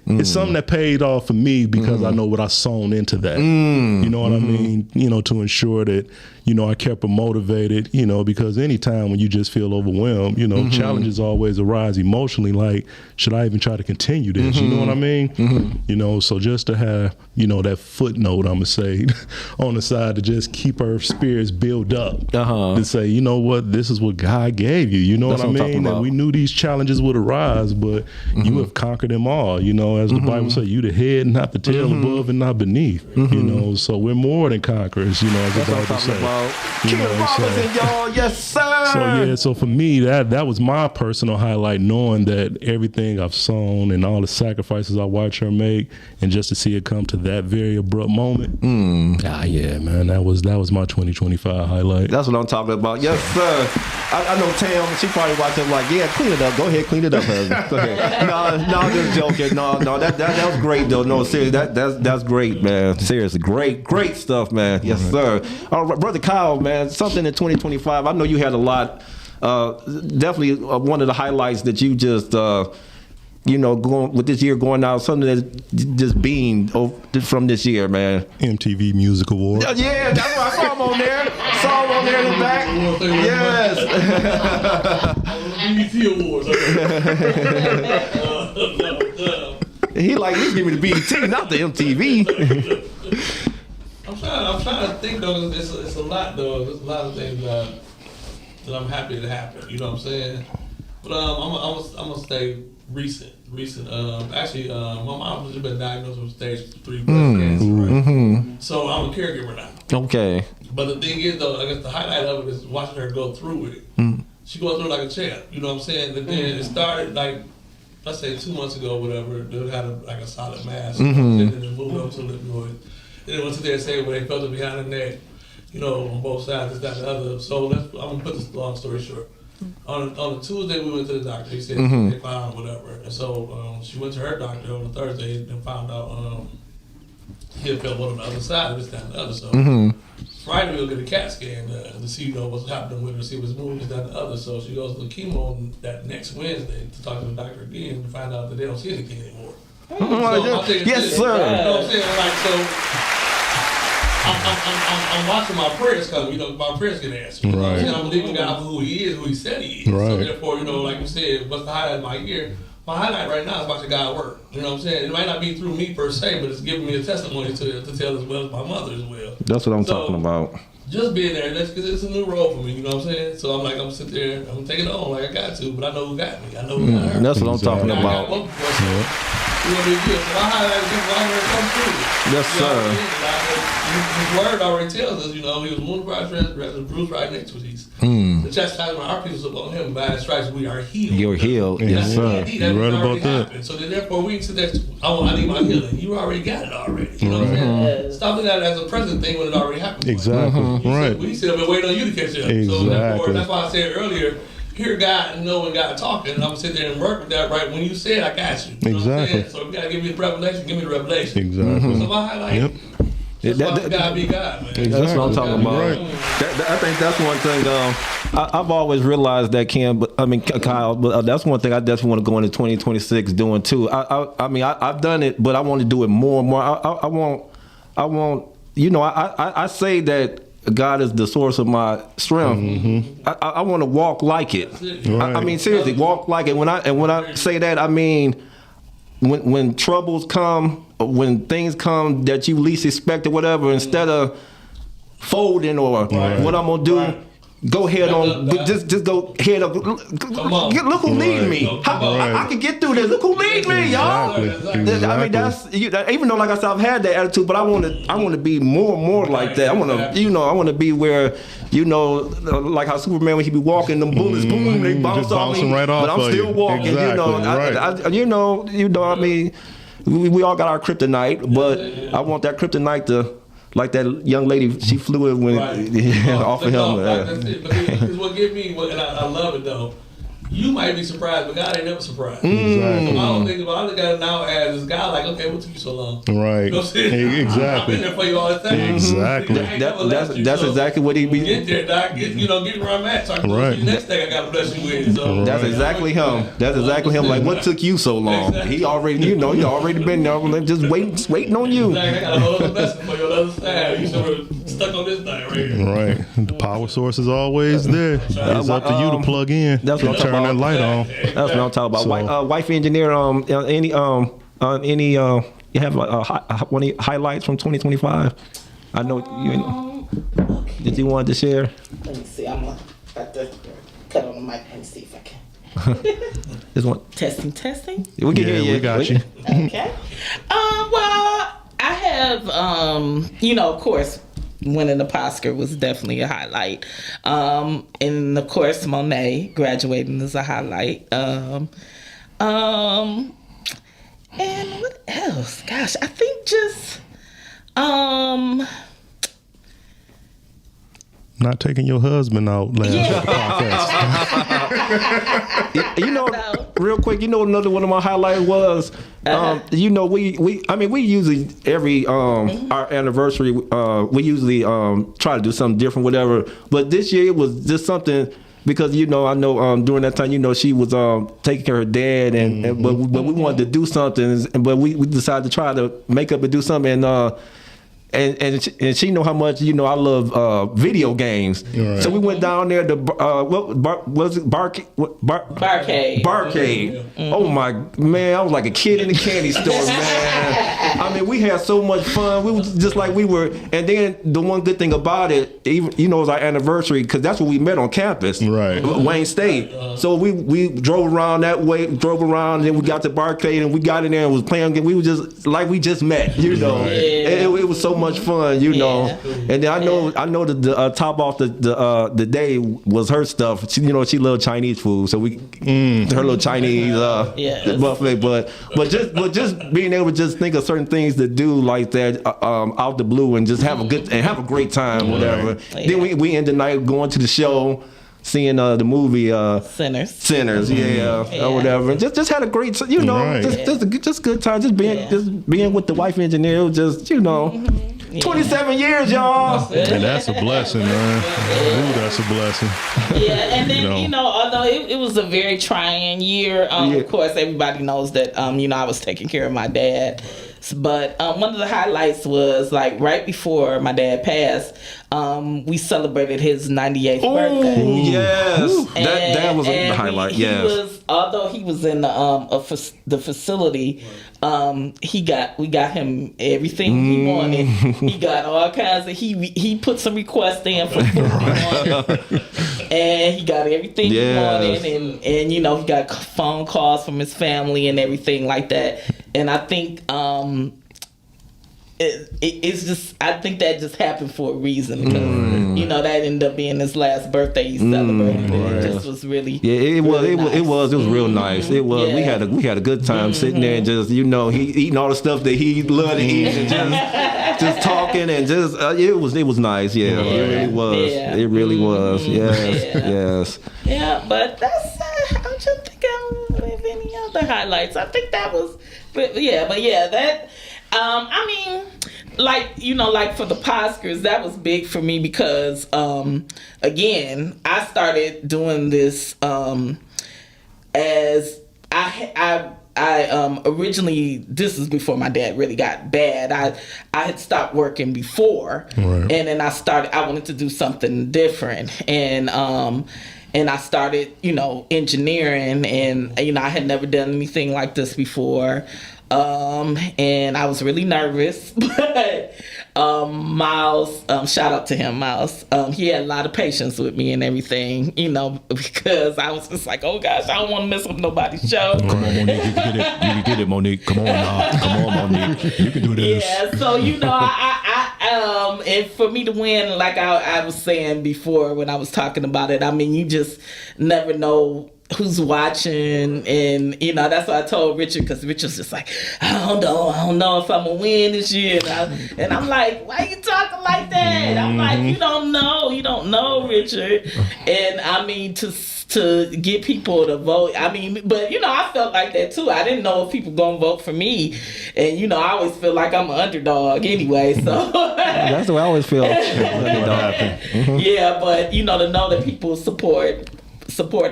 it's something that paid off for me because I know what I sown into that. You know what I mean? To ensure that, I kept her motivated, because anytime when you just feel overwhelmed, challenges always arise emotionally. Like, should I even try to continue this? You know what I mean? So just to have, that footnote, I'm going to say, on the side to just keep her spirits built up. To say, you know what, this is what God gave you. You know what I mean? And we knew these challenges would arise, but you have conquered them all. As the Bible says, you the head, not the tail, above and not beneath. So we're more than conquerors, as the Bible says. Y'all, yes, sir. So for me, that was my personal highlight, knowing that everything I've sown and all the sacrifices I watched her make, and just to see it come to that very abrupt moment. Yeah, man, that was my 2025 highlight. That's what I'm talking about. Yes, sir. I know Tam, she probably watching like, yeah, clean it up. Go ahead, clean it up, husband. Go ahead. No, just joking. No, that was great though. No, seriously, that's great, man. Seriously, great stuff, man. Yes, sir. All right, Brother Kyle, man, something in 2025. I know you had a lot. Definitely one of the highlights that you just, going with this year going out, something that just beamed from this year, man. MTV Music Award. Yeah, that's what I saw him on there. Saw him on there in the back. Yes. BET Awards. He like, he's giving me the BET, not the MTV. I'm trying to think though. It's a lot though. There's a lot of things that I'm happy to happen. You know what I'm saying? But I'm gonna stay recent. Actually, my mom has been diagnosed with stage 3 breast cancer. Right? So I'm a caregiver now. Okay. But the thing is though, I guess the highlight of it is watching her go through it. She goes through it like a champ. You know what I'm saying? And then it started like, let's say 2 months ago, whatever. They had a solid mass, and then it moved up to lymph nodes. Then it went to their say where they felt it behind the neck, on both sides, this, that, and the other. So I'm gonna put this long story short. On the Tuesday we went to the doctor. He said they found whatever, and so she went to her doctor on the Thursday and found out he had felt one on the other side of this, that, and the other. So Friday we'll get a CAT scan to see what's happening with her, see what's moving, this, that, and the other. So she goes to the chemo on that next Wednesday to talk to the doctor again to find out that they don't see anything anymore. Yes, sir. You know what I'm saying? Like, so I'm watching my prayers come. My prayers get answered. You know what I'm saying? I'm believing God for who He is, who He said He is. Right. So therefore, like you said, what's the highlight of my year? My highlight right now is watching God work. You know what I'm saying? It might not be through me per se, but it's giving me a testimony to tell as well as my mother as well. That's what I'm talking about. Just being there, because it's a new role for me, you know what I'm saying? So I'm gonna sit there, I'm gonna take it on like I got to, but I know who got me. I know who got her. That's what I'm talking about. My highlight is just watching her come through. Yes, sir. His word already tells us, he was wounded for our transgressions, bruised for our iniquities. The chastisement of our peace is upon Him. By His stripes we are healed. You're healed. Yes, sir. You're right about that. So then, therefore, we sit there. I need my healing. You already got it already. You know what I'm saying? Stop looking at it as a present thing when it already happened. Exactly. Right. We sit up and wait on you to catch up. Exactly. So therefore, that's why I said earlier, hear God and know when God talking, and I'm gonna sit there and work with that. Right when you said, I got you. You know what I'm saying? So if you gotta give me the revelation, give me the revelation. Exactly. So my highlight. Yep. That's why God be God, man. Exactly. That's what I'm talking about. Right. I think that's one thing. I've always realized that Kyle, but that's one thing I definitely want to go into 2026 doing too. I mean, I've done it, but I want to do it more and more. I want. You know, I say that God is the source of my strength. Mm-hmm. I want to walk like it. Right. I mean, seriously, walk like it. When I say that, I mean, when troubles come, when things come that you least expect or whatever, instead of folding or what I'm gonna do, go head on. Just go head up. Look who lead me. I can get through this. Look who lead me, y'all. Exactly. I mean, that's even though, like I said, I've had that attitude, but I want to be more and more like that. I want to be where, like how Superman, when he be walking, them bullets, boom, they bounce off me, right off, but I'm still walking. Exactly. I mean, we all got our kryptonite, but I want that kryptonite to. Like that young lady, she flew it when off of him. That's it. Because what give me, and I love it though. You might be surprised, but God ain't never surprised. Exactly. So I don't think about. I look at it now as this guy, like, okay, what took you so long? Right. You know what I'm saying? Exactly. I've been there for you all the time. Exactly. That's exactly what he be. Get there, Doc. Get where I'm at. So I can go to the next thing I gotta bless you with. So That's exactly him. That's exactly him. Like, what took you so long? Exactly. He already been there, just waiting on you. Exactly. I got a whole other blessing for you on the other side. You sort of stuck on this thing right here. Right. The power source is always there. It's up to you to plug in. That's what I'm turn talking that about. light on. That's what I'm talking about. So- Wife engineer. Any you have any highlights from 2025? I know you. Did you want to share? Let me see. I'm about to cut on the mic and see if I can. This one. Testing. We can hear you. We got you. Okay. Well, I have, of course, winning the Oscar was definitely a highlight. And of course, Monet graduating is a highlight. And what else? Gosh, I think just, Not taking your husband out last podcast. Real quick, another one of my highlights was, we usually every our anniversary, we usually try to do something different, whatever. But this year it was just something because I know during that time she was taking care of her dad, but we wanted to do something, but we decided to try to make up and do something. And she know how much I love video games. Right. So we went down there to Barcade. Oh my man, I was like a kid in a candy store, man. I mean, we had so much fun. We was just like we were. And then the one good thing about it, even it was our anniversary because that's where we met on campus, right? Wayne State. So we drove around that way, and then we got to Barcade and we got in there and was playing. We were just like we just met, Right. It was so much fun, And then I know that the top off the day was her stuff. She loved Chinese food, so we her little Chinese buffet. But just being able to just think of certain things to do like that out the blue and just have a great time, whatever. Right. Then we end the night going to the show. Seeing the movie Sinners, or whatever, and just had a great, just good time, just being with the wife engineer. It was just 27 years, y'all, and that's a blessing, man. Ooh, that's a blessing. Yeah, and then although it was a very trying year, of course everybody knows that I was taking care of my dad. But one of the highlights was like right before my dad passed, we celebrated his 98th birthday. Yes, that was a highlight. Although he was in the facility, we got him everything he wanted. He got all kinds of. He put some requests in for food, and he got everything he wanted, and he got phone calls from his family and everything like that. And I think it's just, I think that just happened for a reason, because you know, that ended up being his last birthday he celebrated, and it just was really it was real nice. It was. Yeah. We had a good time sitting there and just, you know, he eating all the stuff that he loved to eat and just talking and just it was nice. Yeah, it really was. Yeah. It really was. Yes. Yeah, but that's I'm just thinking of any other highlights. I think that was, but that. I mean, like, you know, like for the Oscars, that was big for me because, again, I started doing this as I originally, this is before my dad really got bad. I had stopped working before, and then I wanted to do something different, and I started, you know, engineering, and, you know, I had never done anything like this before. And I was really nervous, but Miles, shout out to him, Miles. He had a lot of patience with me and everything, you know, because I was just like, oh gosh, I don't want to mess up nobody's show. Come on, Monique, you can get it, Monique. Come on now, come on, Monique, you can do this. Yeah, so you know, and for me to win, like I was saying before when I was talking about it, I mean, you just never know who's watching, and you know, that's what I told Richard, because Richard's just like, I don't know if I'm gonna win this year, and I'm like, why you talking like that? I'm like, you don't know, Richard. And I mean, to get people to vote, I mean, but you know, I felt like that too. I didn't know if people gonna vote for me, and you know, I always feel like I'm an underdog anyway, so that's the way I always feel. Yeah, but you know, to know that people support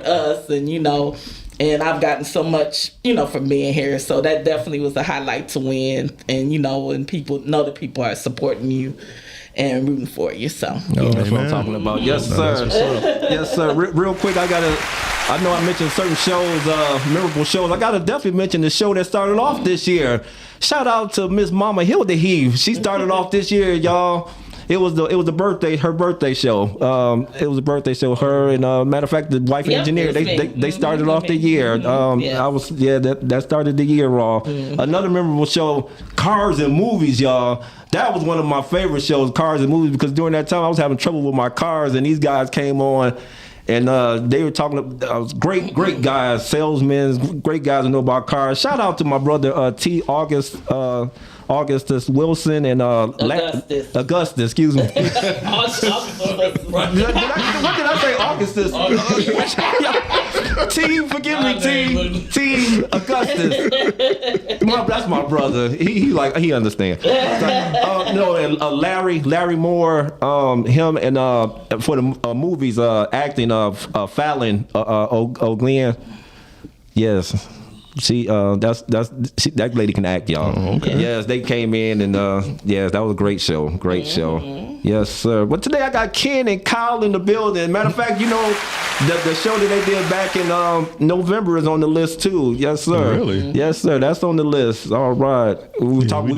us, and you know, and I've gotten so much, you know, from being here, so that definitely was a highlight to win, and you know, and people know that people are supporting you and rooting for you, so that's what I'm talking about. Yes, sir. Yes, sir. Real quick, I know I mentioned certain shows, memorable shows. I gotta definitely mention the show that started off this year. Shout out to Miss Mama Hilda Heave. She started off this year, y'all. It was her birthday show. It was a birthday show. Her and matter of fact, the wife engineer, they started off the year. That started the year off. Another memorable show, Cars and Movies, y'all. That was one of my favorite shows, Cars and Movies, because during that time I was having trouble with my cars, and these guys came on. And they were talking great guys, salesmen, great guys who know about cars. Shout out to my brother T. Augustus Wilson and Augustus, excuse me. What did I say? Augustus. T, forgive me, T. Augustus. That's my brother. He understands. And Larry Moore, him and for the movies acting of Ballin, B.A.L.L.I.N. Yes. That lady can act, y'all. Oh, okay. Yes, they came in, and that was a great show. Yes, sir. But today I got Ken and Kyle in the building. Matter of fact, you know, the show that they did back in November is on the list too. Yes, sir. Really? Yes, sir. That's on the list. All right. We were talking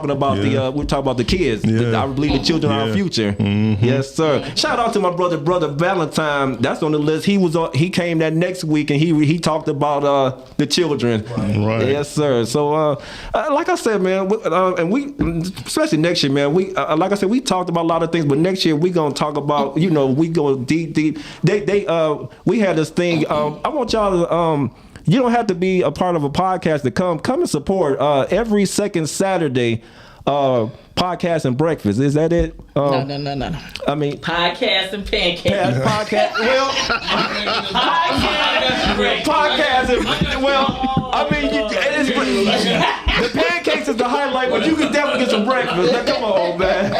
about the kids. I believe the children are our future. Mm-hmm. Yes, sir. Shout out to my brother Valentine. That's on the list. He came that next week, and he talked about the children. Right. Yes, sir. So, like I said, man, and we, especially next year, man, we, like I said, we talked about a lot of things, but next year we gonna talk about, you know, we go deep. We had this thing. I want y'all to, you don't have to be a part of a podcast to come and support every second Saturday. Podcast and breakfast. Is that it? No. I mean, podcast and pancakes. Podcast. Well, podcast and I mean, the pancakes is the highlight, but you can definitely get some breakfast. Now, come on, man.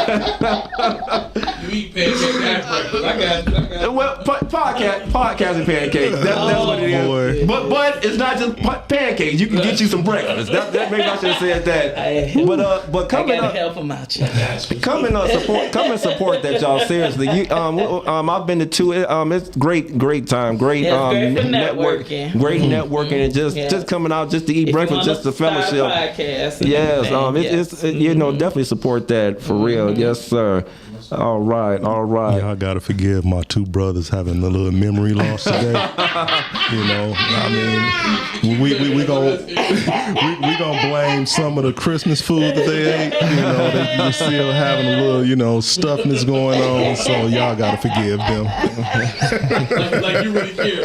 You eat pancakes after breakfast. I got. Well, podcast and pancakes. That's what it is. But it's not just pancakes. You can get you some breakfast. That maybe I should have said that. But coming up. Help them out. Come and support that, y'all. Seriously, I've been to two. It's great time, great networking, and just coming out just to eat breakfast, just to fellowship. Podcast yes, it's you know, definitely support that for real. Yes, sir. All right. Y'all gotta forgive my two brothers having a little memory loss today. You know, I mean, we gonna blame some of the Christmas food that they ate. You know, they're still having a little, you know, stuffness going on. So y'all gotta forgive them. like you really care.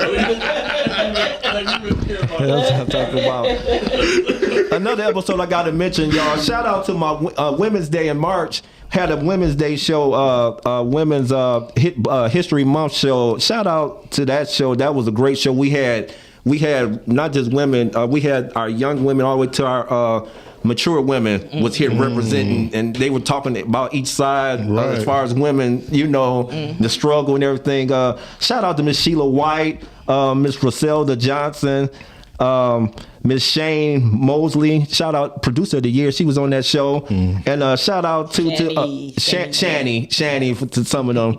Like you really care about That's what I'm talking about. Another episode I got to mention, y'all. Shout out to my Women's Day in March. Had a Women's Day show, Women's History Month show. Shout out to that show. That was a great show. We had not just women. We had our young women all the way to our mature women was here representing, and they were talking about each side as far as women, you know, the struggle and everything. Shout out to Miss Sheila White, Miss Roselda Johnson, Miss Shane Mosley. Shout out producer of the year. She was on that show. And shout out to Shani to some of them.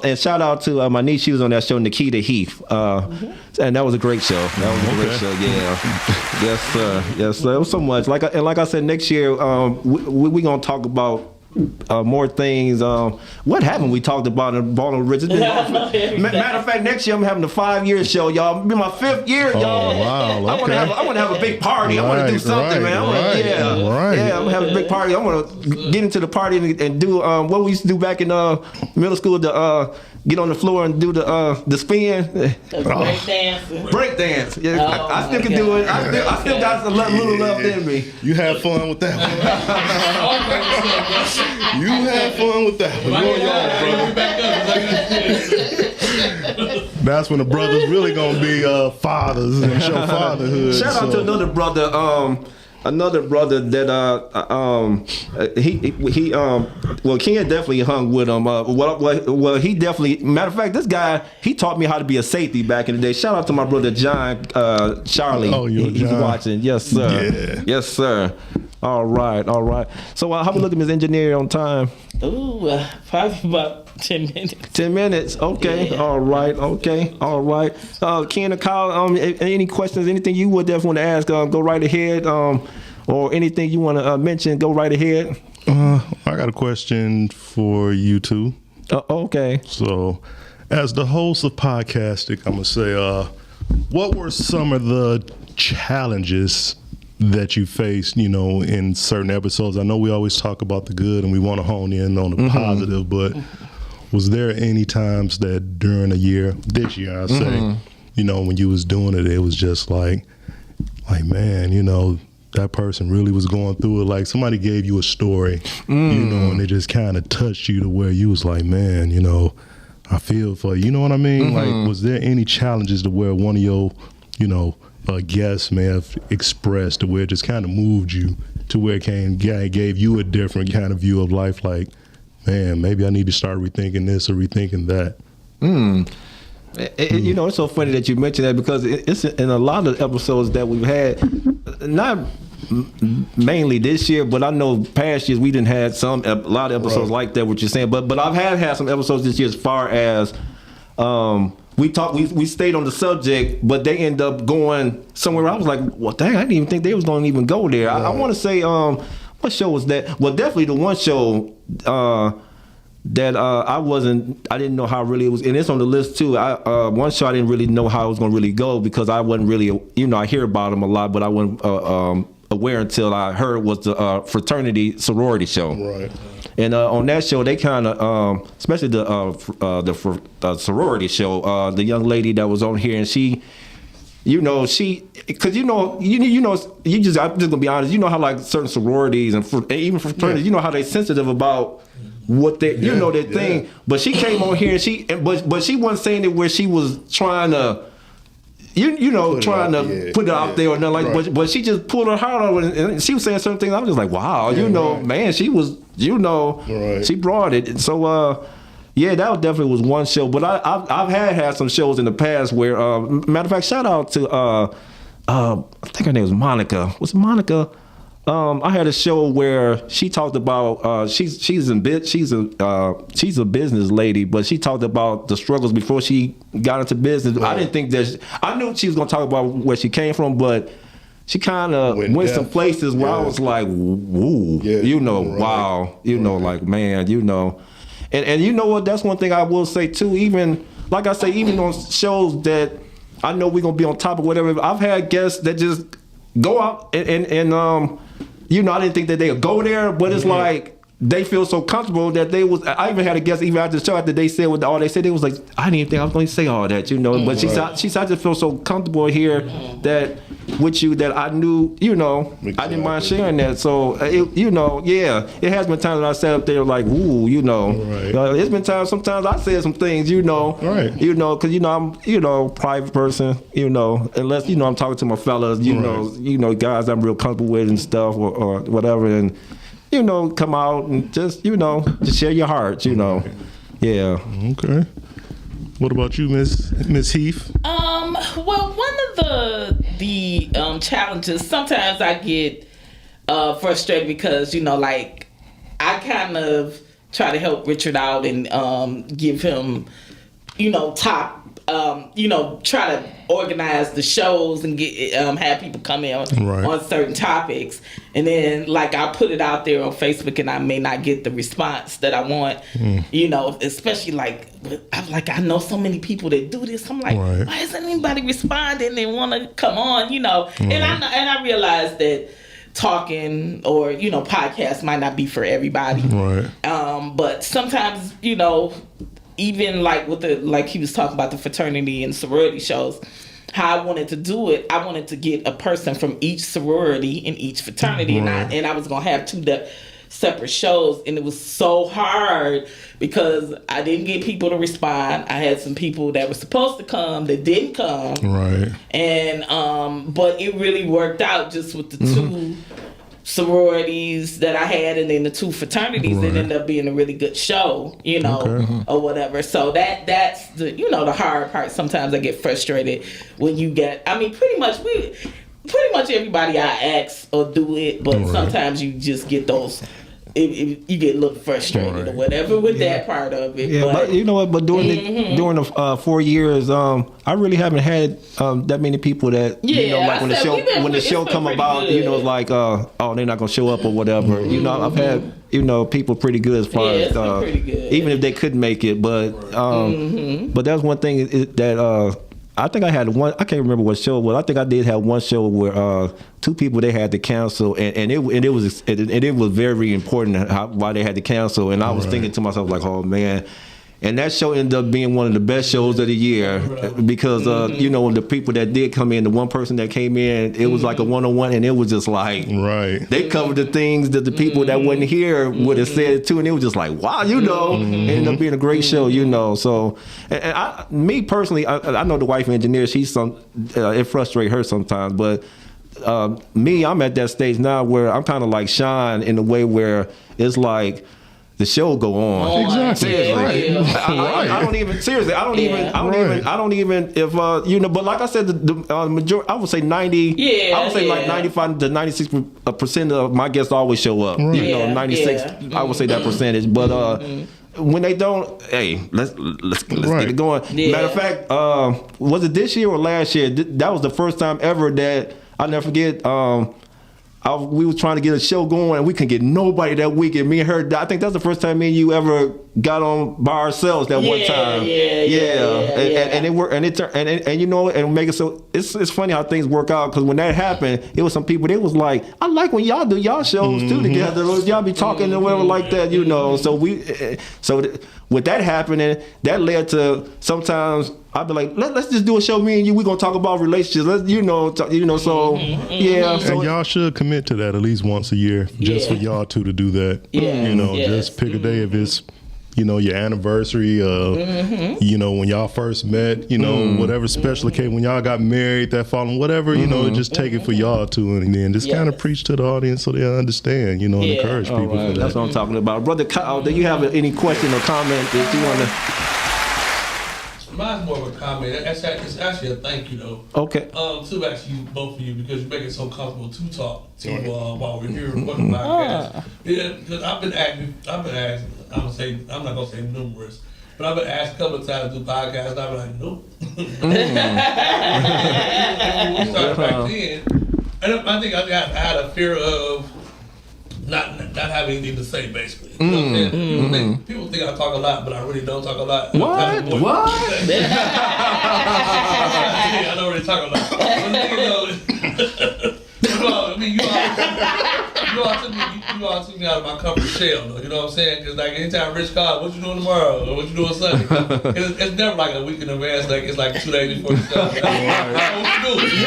And shout out to my niece. She was on that show, Nikita Heath. And that was a great show. That was a great show. Yeah. Yes, sir. It was so much. Like I said, next year we gonna talk about more things. What haven't we talked about in Ballin Originals? Matter of fact, next year I'm having a 5-year show, y'all. It'll be my 5th year, y'all. Oh, wow. Okay. I want to have a big party. I want to do something, man. I'm gonna have a big party. I want to get into the party and do what we used to do back in middle school. Get on the floor and do the spin. Break dance. Yeah, I still can do it. I still got a little left in me. You had fun with that one. You had fun with that one. You and your brother. That's when the brothers really gonna be fathers and show fatherhood. Shout out to another brother. Another brother that Ken definitely hung with him. Well, he definitely. Matter of fact, this guy, he taught me how to be a safety back in the day. Shout out to my brother John, Charlie. Oh, he's John. watching. Yes, sir. Yeah. Yes, sir. All right. So how we looking, Miss Engineer, on time? Ooh, probably about 10 minutes. 10 minutes. Okay. Yeah. All right. Ken or Kyle, any questions, anything you would definitely want to ask, go right ahead. Or anything you want to mention, go right ahead. I got a question for you two. Okay. So, as the host of Podcastic, I'm going to say, what were some of the challenges that you faced, you know, in certain episodes? I know we always talk about the good and we want to hone in on the positive, but was there any times that during a year, this year I'd say, you know, when you was doing it, it was just like, man, you know, that person really was going through it. Like somebody gave you a story, you know, and it just kind of touched you to where you was like, man, you know, I feel for you. You know what I mean? Like, was there any challenges to where one of your, you know, guests may have expressed to where it just kind of moved you to where it gave you a different kind of view of life? Like, man, maybe I need to start rethinking this or rethinking that. You know, it's so funny that you mentioned that because it's in a lot of episodes that we've had, not mainly this year, but I know past years we didn't have a lot of episodes like that, what you're saying. But I've had some episodes this year as far as we stayed on the subject, but they end up going somewhere. I was like, well, dang, I didn't even think they was going to even go there. I want to say, what show was that? Well, definitely the one show that I didn't know how really it was, and it's on the list too. One show I didn't really know how it was going to really go because I wasn't really, you know, I hear about them a lot, but I wasn't aware until I heard was the fraternity sorority show. Right. And on that show, they kind of, especially the sorority show, the young lady that was on here, and she, you know, because I'm just gonna be honest, you know how like certain sororities and even fraternities, you know how they sensitive about what they, you know, their thing. But she came on here and but she wasn't saying it where she was trying to, put it out there or nothing like. But she just pulled her heart out and she was saying certain things. I was just like, wow, man, she was, she brought it. So yeah, that definitely was one show. But I've had some shows in the past where, matter of fact, shout out to I think her name was Monica. Was it Monica? I had a show where she talked about she's a business lady, but she talked about the struggles before she got into business. Right. I didn't think that I knew she was gonna talk about where she came from, but she kind of went some places where I was like, woo, wow, like, man, And you know what? That's one thing I will say too. Even like I say, even on shows that I know we're gonna be on top of whatever. I've had guests that just go out and you know, I didn't think that they would go there, but it's like they feel so comfortable that they was. I even had a guest even after the show after they said what all they said. They was like, I didn't even think I was going to say all that, you know. But she said I just feel so comfortable here that with you that I knew, you know, I didn't mind sharing that. So you know, yeah, it has been times when I sat up there like, ooh, you know, it's been times sometimes I said some things, you know, you know, because you know I'm, you know, private person, you know, unless you know I'm talking to my fellas, you know, guys I'm real comfortable with and stuff or whatever and. You know, come out and just, you know, just share your heart, you know. Yeah. Okay. What about you, Miss Heath? Well, one of the challenges, sometimes I get frustrated because, you know, like, I kind of try to help Richard out and give him, you know, you know, try to organize the shows and get have people come in on certain topics, and then like I put it out there on Facebook and I may not get the response that I want, you know, especially like I'm like I know so many people that do this. I'm like, why isn't anybody responding and want to come on, you know? And I realize that talking or you know podcasts might not be for everybody, but sometimes you know. Even like with like he was talking about the fraternity and sorority shows, how I wanted to do it, I wanted to get a person from each sorority and each fraternity, and I was gonna have two separate shows, and it was so hard because I didn't get people to respond. I had some people that were supposed to come that didn't come, and but it really worked out just with the two sororities that I had and then the two fraternities. It ended up being a really good show, you know, or whatever. So that's the, you know, the hard part. Sometimes I get frustrated when you get, I mean, pretty much everybody I ask or do it, but sometimes you just get those, you get a little frustrated or whatever with that part of it. Yeah, but you know what? But during the 4 years, I really haven't had that many people that you know, like when the show come about, good. You know, like oh they're not gonna show up or whatever. You know, I've had you know people pretty good as far as pretty good. Even if they couldn't make it, but but that's one thing that. I think I had one. I can't remember what show it was. I think I did have one show where two people they had to cancel, and it was very important why they had to cancel. And I was thinking to myself like, oh man. And that show ended up being one of the best shows of the year because, you know, the people that did come in, the one person that came in, it was like a one-on-one, and it was just like, they covered the things that the people that wasn't here would have said too, and it was just like, wow, you know, it ended up being a great show, you know. So, and me personally, I know the wife engineer, it frustrates her sometimes, but me, I'm at that stage now where I'm kind of like Sean in a way where it's like, the show go on. Exactly. Seriously. I don't even. Seriously. I don't even. If you know. But like I said, the majority. I would say 90. I would say like 95 to 96% of my guests always show up. You know, 96. I would say that percentage. But when they don't, hey, let's get it going. Matter of fact, was it this year or last year? That was the first time ever that I'll never forget. We was trying to get a show going and we couldn't get nobody that weekend. Me and her, I think that's the first time me and you ever got on by ourselves that one time. And it worked, and it turned, and you know, and make it so it's funny how things work out because when that happened, it was some people. They was like, I like when y'all do y'all shows too together. Y'all be talking and whatever like that, you know. So with that happening, that led to sometimes. I'd be like, let's just do a show, me and you. We're gonna talk about relationships. Let's, you know. So yeah. So and y'all should commit to that at least once a year, just for y'all two to do that. You know, just pick a day if it's, you know, your anniversary, you know, when y'all first met, you know, whatever special occasion, when y'all got married, that following, whatever, you know, just take it for y'all two, and then just kind of preach to the audience so they understand, you know, and encourage people for that. That's what I'm talking about, brother. Kyle, do you have any question or comment that you want to? Mine's more of a comment. It's actually a thank you, though. Okay. To actually both of you because you make it so comfortable to talk to while we're here recording the podcast. Yeah, because I've been asked. I'm not gonna say numerous, but I've been asked a couple of times to do podcasts. And I've been like, nope. And we started back then, and I think I had a fear of not not have anything to say, basically. You know what I'm saying? People think I talk a lot, but I really don't talk a lot. What? I don't really talk a lot. But you all took me out of my comfort shell, though. You know what I'm saying? Because like anytime Rich calls, what you doing tomorrow? Or what you doing Sunday? It's never like a week in advance. Like it's like 2 days before the stuff. Like, what you doing? You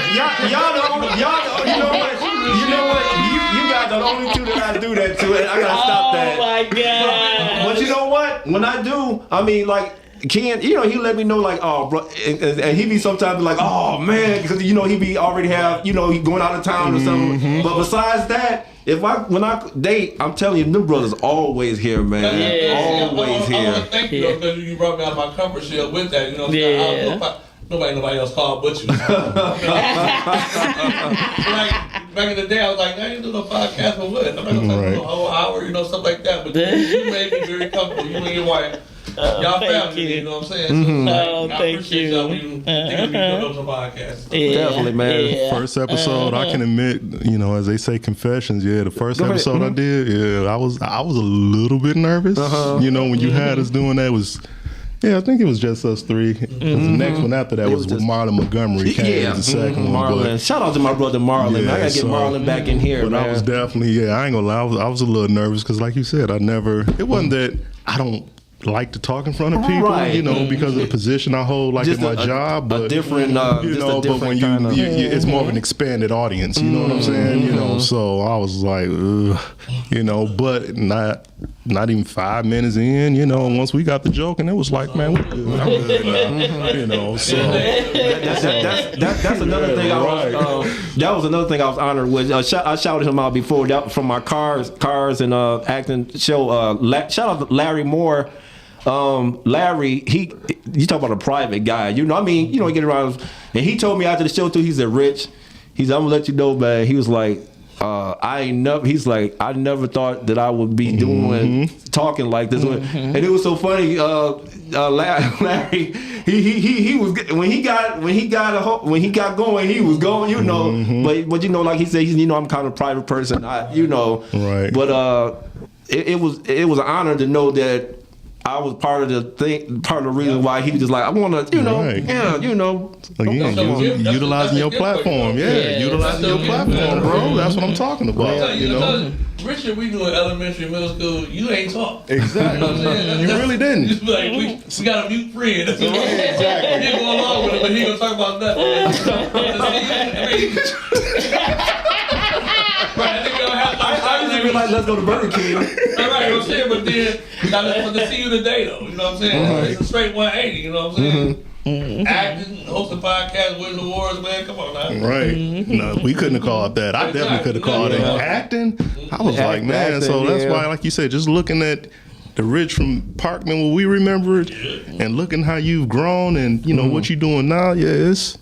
know what? You guys are the only two that I do that to, and I gotta stop that. Oh my God! But you know what? When I do, I mean, like Ken, he let me know, like, oh, bro, and he be sometimes like, oh man, because he be already have, he going out of town or something. But besides that, when I date, I'm telling you, new brothers always here, man. Always here. I want to thank you because you brought me out of my comfort shell with that. You know what I'm saying? Nobody else called but you. Like back in the day, I was like, I ain't doing no podcast for what? I'm not gonna talk for a whole hour, stuff like that. But you made me very comfortable. You and your wife, y'all family, you know what I'm saying? So, I appreciate y'all even thinking me doing some podcasts. Definitely, man. Yeah. First episode, I can admit, as they say, confessions. Yeah, the first episode I did, I was a little bit nervous. When you had us doing that, was. Yeah, I think it was just us three. The next one after that was with Marlon Montgomery. The second one. Marlon. Shout out to my brother Marlon. I gotta get Marlon back in here. But man. I was definitely, I ain't gonna lie, I was a little nervous because, like you said, it wasn't that I don't like to talk in front of people, because of the position I hold, like just in my job. But different, but when it's more of an expanded audience. You know what I'm saying? So I was like, but not even 5 minutes in, once we got the joke, and it was like, man, we're good. I'm good now. So that's another thing. That was another thing I was honored with. I shouted him out before from my cars and acting show. Shout out to Larry Moore. Larry, you talk about a private guy. He get around, and he told me after the show too. He said, "Rich," I'm gonna let you know, man. He was like, I never thought that I would be doing talking like this, and it was so funny. Larry, he was when he got going, he was going, but like he said, I'm kind of a private person, right. But it was an honor to know that I was part of the reason why he was just like, I want to, Again, utilizing your platform. Utilizing your platform, bro. That's what I'm talking about. Richard, we doing elementary, middle school. You ain't talk. Exactly. You really didn't. Just like we got a mute friend. That's exactly. He go along with it, but he gonna talk about nothing. I just be like, let's go to Burger King. All right, I'm saying, but then I to see you today, though. You know what I'm saying? It's a straight 180. You know what I'm saying? Acting, hosting podcasts, winning awards, man. Come on now. Right. No, we couldn't have called that. I definitely could have called it acting. I was like, man. So that's why, like you said, just looking at the Rich from Parkman, what we remembered, and looking how you've grown, and what you're doing now. It's.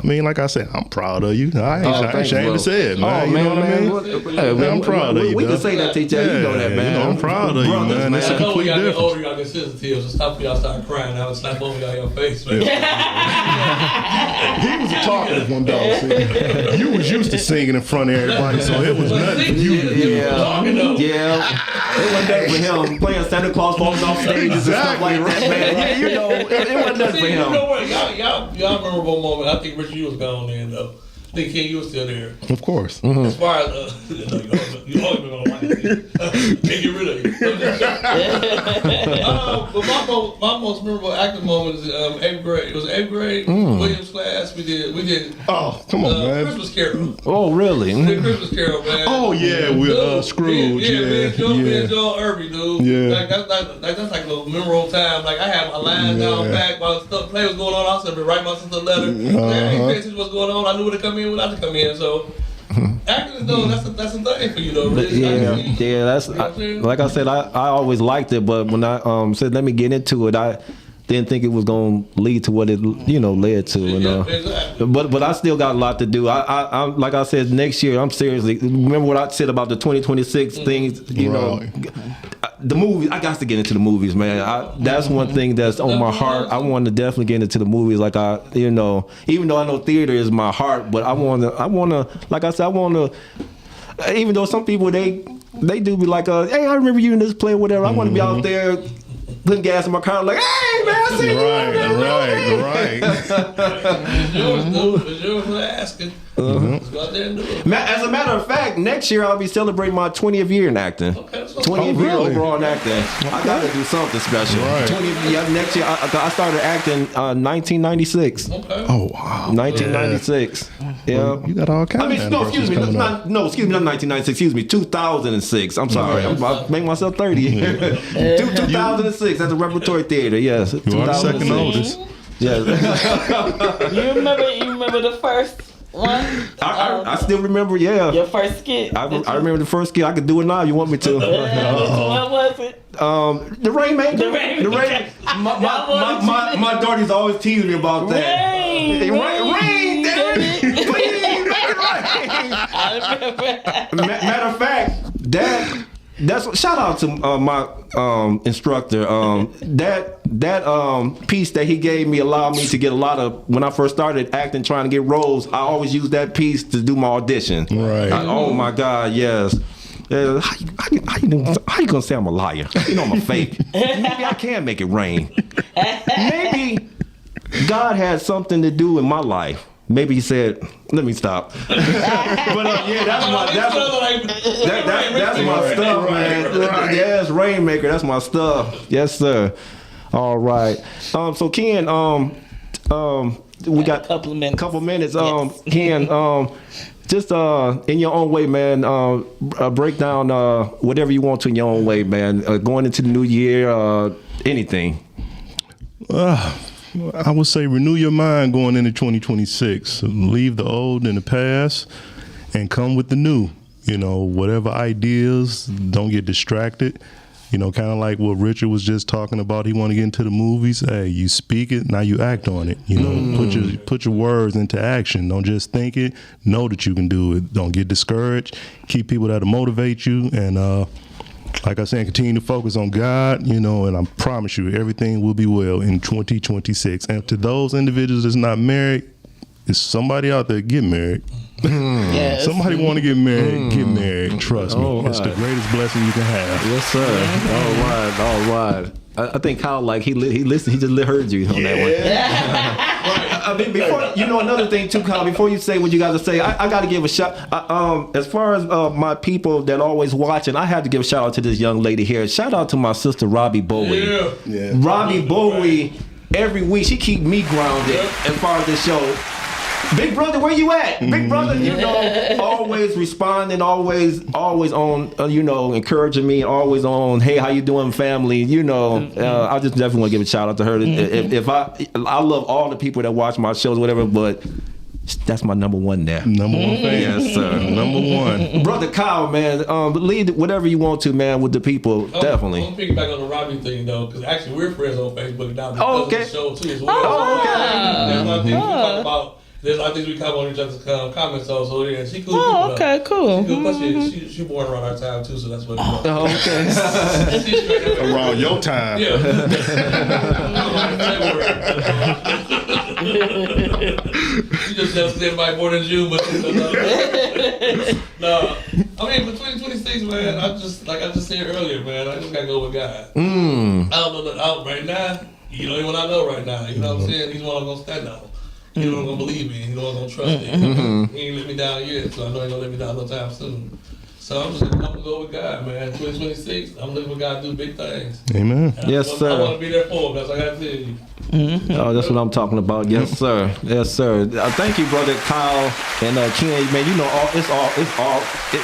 Like I said, I'm proud of you. I ain't ashamed to say it, man. You know what I mean? I'm proud of you. We can say that to each other. You know that, man. I'm proud of you, man. It's a complete difference. Older, y'all get sensitive, so stop y'all start crying. Now it's not over your face, man. He was a talkative one, dog. See, you was used to singing in front of everybody, so it was nothing for you. Yeah. It wasn't nothing for him playing Santa Claus falling off stages and stuff like that, man. It wasn't nothing for him. You know what? Y'all memorable moment. I think Richard, you was gone then, though. I think Ken, you was still there. Of course. As far as you always been on my Can't get rid of you. But my most memorable acting moment is 8th grade. It was 8th grade Williams class. We did. Oh, come on, man. Christmas Carol. Oh, really? We did Christmas Carol, man. Oh yeah, with Scrooge. Me and Joe Irby, dude. Yeah. That's like a memorable time. Like I had my lines down back while the play was going on. I was able to write my sister a letter. I ain't what's going on. I knew where to come in, when not to come in. So acting though, that's a thing for you though. Really. Yeah. That's like I said. I always liked it, but when I said let me get into it, I didn't think it was going to lead to what it led to. Exactly. But I still got a lot to do. I'm like I said, next year I'm seriously. Remember what I said about the 2026 things. The movies. I got to get into the movies, man. That's one thing that's on my heart. I want to definitely get into the movies. Like even though I know theater is my heart, but I want to. Like I said, I want to. Even though some people they they do be like, hey, I remember you in this play or whatever. I want to be out there putting gas in my car, like, hey, man, I see you. Right. It's yours, dude. It's yours for asking. Let's go out there and do it. As a matter of fact, next year I'll be celebrating my 20th year in acting. Okay, 20th year overall in acting. I gotta do something special. Right. 20th, next year I started acting 1996. Okay. Oh wow. 1996. Yeah. You got all kinds. I mean, of no, excuse me, coming not, up. no, excuse me, not 1996. Excuse me, 2006. I'm sorry, I'm making myself 30. 2006 at the Repertory Theater. Yes, You are the second 2006. oldest. Yes. You remember the first one? I still remember. Yeah. Your first skit. I remember the first skit. I could do it now. You want me to? What was it? The Rainmaker. The Rainmaker. My daughter's always teasing me about that. Rain, Daddy, please make it rain. I remember. Matter of fact, that's shout out to my instructor. That piece that he gave me allowed me to get a lot of, when I first started acting, trying to get roles. I always used that piece to do my audition. Right. Oh my God, yes. How you gonna say I'm a liar? You know I'm a fake. Maybe I can make it rain. Maybe God had something to do in my life. Maybe he said, "Let me stop." But yeah, that's my stuff, man. Yes, Rainmaker, that's my stuff. Yes, sir. All right. So Ken, we got a couple of minutes. Yes. Ken, just in your own way, man. Break down whatever you want to in your own way, man. Going into the new year, anything. I would say renew your mind going into 2026. Leave the old in the past and come with the new. You know, whatever ideas, don't get distracted. You know, kind of like what Richard was just talking about. He want to get into the movies. Hey, you speak it, now you act on it. You know, put your words into action. Don't just think it. Know that you can do it. Don't get discouraged. Keep people that'll motivate you. And like I said, continue to focus on God, you know, and I promise you everything will be well in 2026. And to those individuals that's not married, is somebody out there get married. Yes. Somebody want to get married, get married. Trust me. It's the greatest blessing you can have. Yes, sir. All right. I think Kyle, like he listened, he just heard you on that one. I mean, before another thing too, Kyle. Before you say what you got to say, I got to give a shout. As far as my people that always watching, I have to give a shout out to this young lady here. Shout out to my sister Robbie Bowie. Yeah. Robbie Bowie. Every week she keep me grounded as far as this show. Big brother, where you at? Big brother, you know, always responding, always on, encouraging me, always on, hey, how you doing, family? You know, I just definitely want to give a shout out to her. If I love all the people that watch my shows, whatever, but that's my number one there. Number one fan. Yes, sir. Number one. Brother Kyle, man, lead whatever you want to, man, with the people, definitely. I'm piggyback on the Robbie thing, though, because actually we're friends on Facebook now because of the show, too, as well. Oh, okay. There's a lot of things we talk about. There's a lot of things we comment on each other's comments, so yeah, she cool. Oh, okay, cool. She cool. Plus, she born around our time, too, so that's what Okay. she's straight up. Around your time. Yeah. She just doesn't everybody more than you, but no. I mean, for 2026, man, I just said earlier, man, I just gotta go with God. I don't know that right now. You know what I know right now. You know what I'm saying? He's one I'm gonna stand on. He's the one gonna believe me. He's the one gonna trust me. He ain't let me down yet, so I know he ain't gonna let me down no time soon. So I'm gonna go with God, man. 2026, I'm looking for God to do big things. Amen. And Yes, sir. I want to be there for him. That's what I gotta tell you. Oh, that's what I'm talking about. Yes, sir. Yes, sir. Thank you, brother Kyle and Ken. Man, you know, it's all.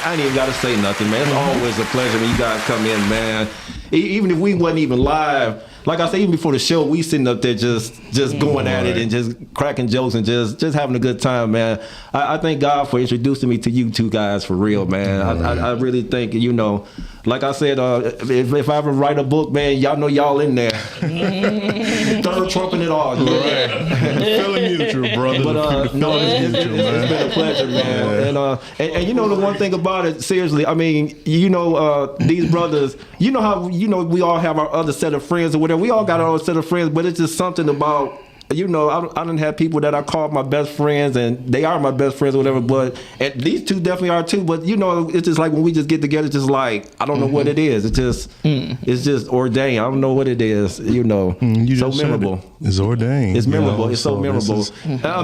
I ain't even got to say nothing, man. It's always a pleasure when you guys come in, man. Even if we wasn't even live, like I said, even before the show, we sitting up there just going at it and just cracking jokes and just having a good time, man. I thank God for introducing me to you two guys for real, man. I really think, you know, like I said, if I ever write a book, man, y'all know y'all in there. Third trumping it all. Right. Feeling mutual, brother. But no, it's been a pleasure, man. And you know the one thing about it, seriously, I mean, you know, these brothers, you know how we all have our other set of friends or whatever. We all got our own set of friends, but it's just something about you know, I done have people that I call my best friends, and they are my best friends or whatever, but and these two definitely are too. But, you know, it's just like when we just get together, it's just like, I don't know what it is. It's just ordained. I don't know what it is, you know. So memorable. It's ordained. It's memorable. You know? It's so memorable.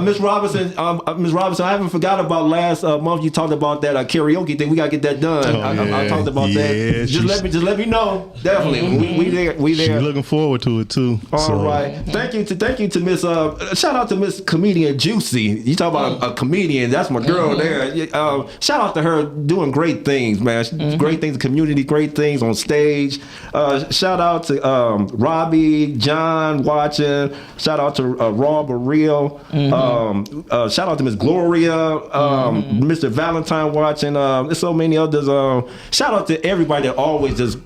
Miss Robinson, I haven't forgot about last month you talked about that karaoke thing. We got to get that done. I talked about that. Just let me know. Definitely. We there. She's looking forward to it too. All right. Thank you to Miss shout out to Miss Comedian Juicy. You talk about a comedian, that's my girl there. Shout out to her doing great things, man. Great things in the community, great things on stage. Shout out to Robbie, John watching. Shout out to Raw But Real. Shout out to Miss Gloria, Mr. Valentine watching. There's so many others. Shout out to everybody that always just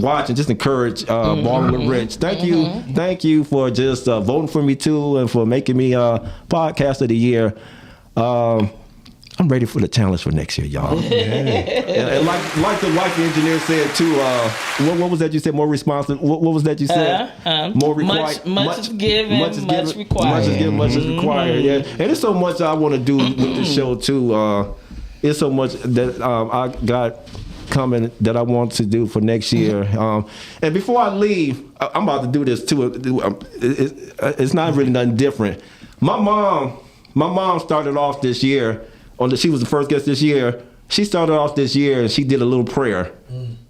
watch and just encourage Ballin with Rich. Thank you for just voting for me too, and for making me podcast of the year. I'm ready for the challenge for next year, y'all. And like the wife engineer said too. What was that you said? More responsible. What was that you said? More required. Much is given, much is required. Much is given, much is required. Yeah, and there's so much I want to do with the show too. It's so much that I got coming that I want to do for next year. And before I leave, I'm about to do this too. It's not really nothing different. My mom started off this year. She was the first guest this year. She started off this year and she did a little prayer.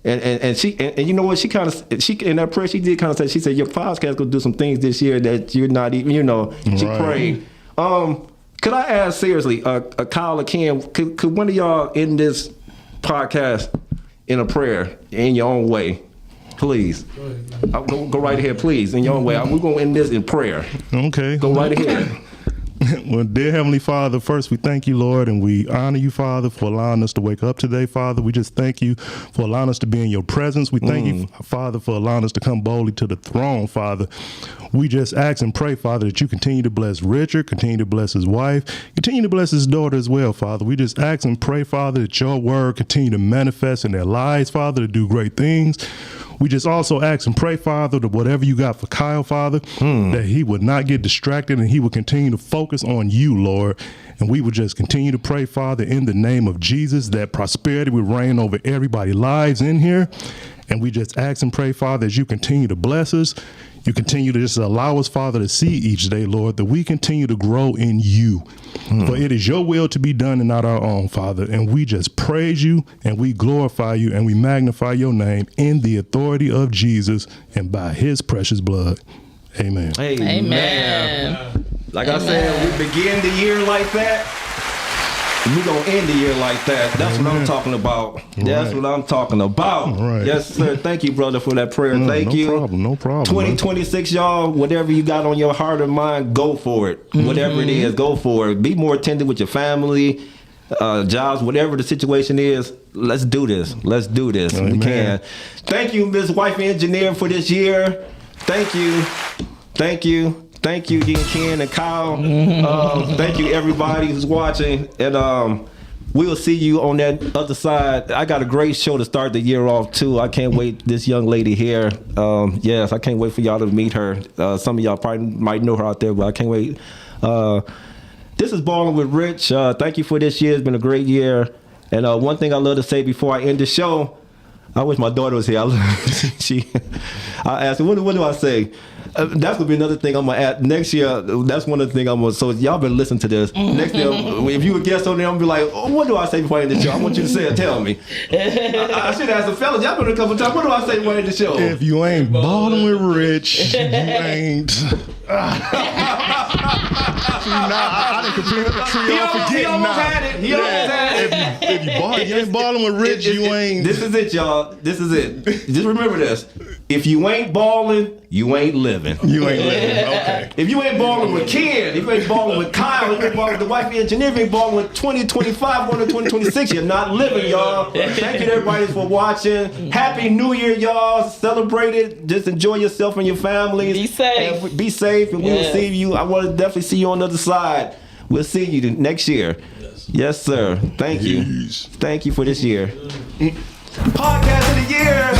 And you know what, she in that prayer she did kind of say, she said, your podcast gonna do some things this year that you're not even, you know. She prayed. Could I ask seriously, Kyle or Ken, could one of y'all end this podcast in a prayer in your own way, please? Go right ahead, please, in your own way. We're gonna end this in prayer. Okay. Go right ahead. Well, dear Heavenly Father, first we thank you, Lord, and we honor you, Father, for allowing us to wake up today, Father. We just thank you for allowing us to be in your presence. We thank you, Father, for allowing us to come boldly to the throne, Father. We just ask and pray, Father, that you continue to bless Richard, continue to bless his wife, continue to bless his daughter as well, Father. We just ask and pray, Father, that your word continue to manifest in their lives, Father, to do great things. We just also ask and pray, Father, that whatever you got for Kyle, Father, that he would not get distracted and he would continue to focus on you, Lord. And we would just continue to pray, Father, in the name of Jesus, that prosperity would reign over everybody's lives in here. And we just ask and pray, Father, as you continue to bless us, you continue to just allow us, Father, to see each day, Lord, that we continue to grow in you. For it is your will to be done and not our own, Father. And we just praise you and we glorify you and we magnify your name in the authority of Jesus and by his precious blood. Amen. Amen. Like I said, we begin the year like that. We're going to end the year like that. That's what I'm talking about. That's what I'm talking about. Right. Yes, sir. Thank you, brother, for that prayer. Thank you. No problem. 2026, y'all, whatever you got on your heart or mind, go for it. Whatever it is, go for it. Be more attentive with your family, jobs, whatever the situation is. Let's do this. Amen. We can. Thank you, Ms. Wife Engineer, for this year. Thank you. Thank you, Ken and Kyle. Thank you, everybody who's watching. And we'll see you on that other side. I got a great show to start the year off, too. I can't wait. This young lady here. Yes, I can't wait for y'all to meet her. Some of y'all probably might know her out there, but I can't wait. This is Ballin with Rich. Thank you for this year. It's been a great year. And one thing I love to say before I end the show, I wish my daughter was here. I asked her, what do I say? That's gonna be another thing I'm gonna add next year. That's one of the things I'm gonna. So y'all better listen to this. Next year, if you a guest on there, I'm gonna be like, oh, what do I say before I end the show? I want you to say it. Tell me. I should ask the fellas. Y'all been a couple times. What do I say before I end the show? If you ain't balling with Rich, you ain't. I didn't complete the trio for He almost had it. He almost had it. If you ain't balling with Rich, you ain't. This is it, y'all. This is it. Just remember this. If you ain't balling, you ain't living. You ain't living. Okay. If you ain't balling with Ken, if you ain't balling with Kyle, if you ain't balling with the wife engineer, if you ain't balling with 2025, going to 2026, you're not living, y'all. Thank you to everybody for watching. Happy New Year, y'all. Celebrate it. Just enjoy yourself and your families. Be safe. And be safe, and we will see you. I want to definitely see you on the other side. We'll see you next year. Yes, sir. Thank you. Thank you for this year. Podcast of the year.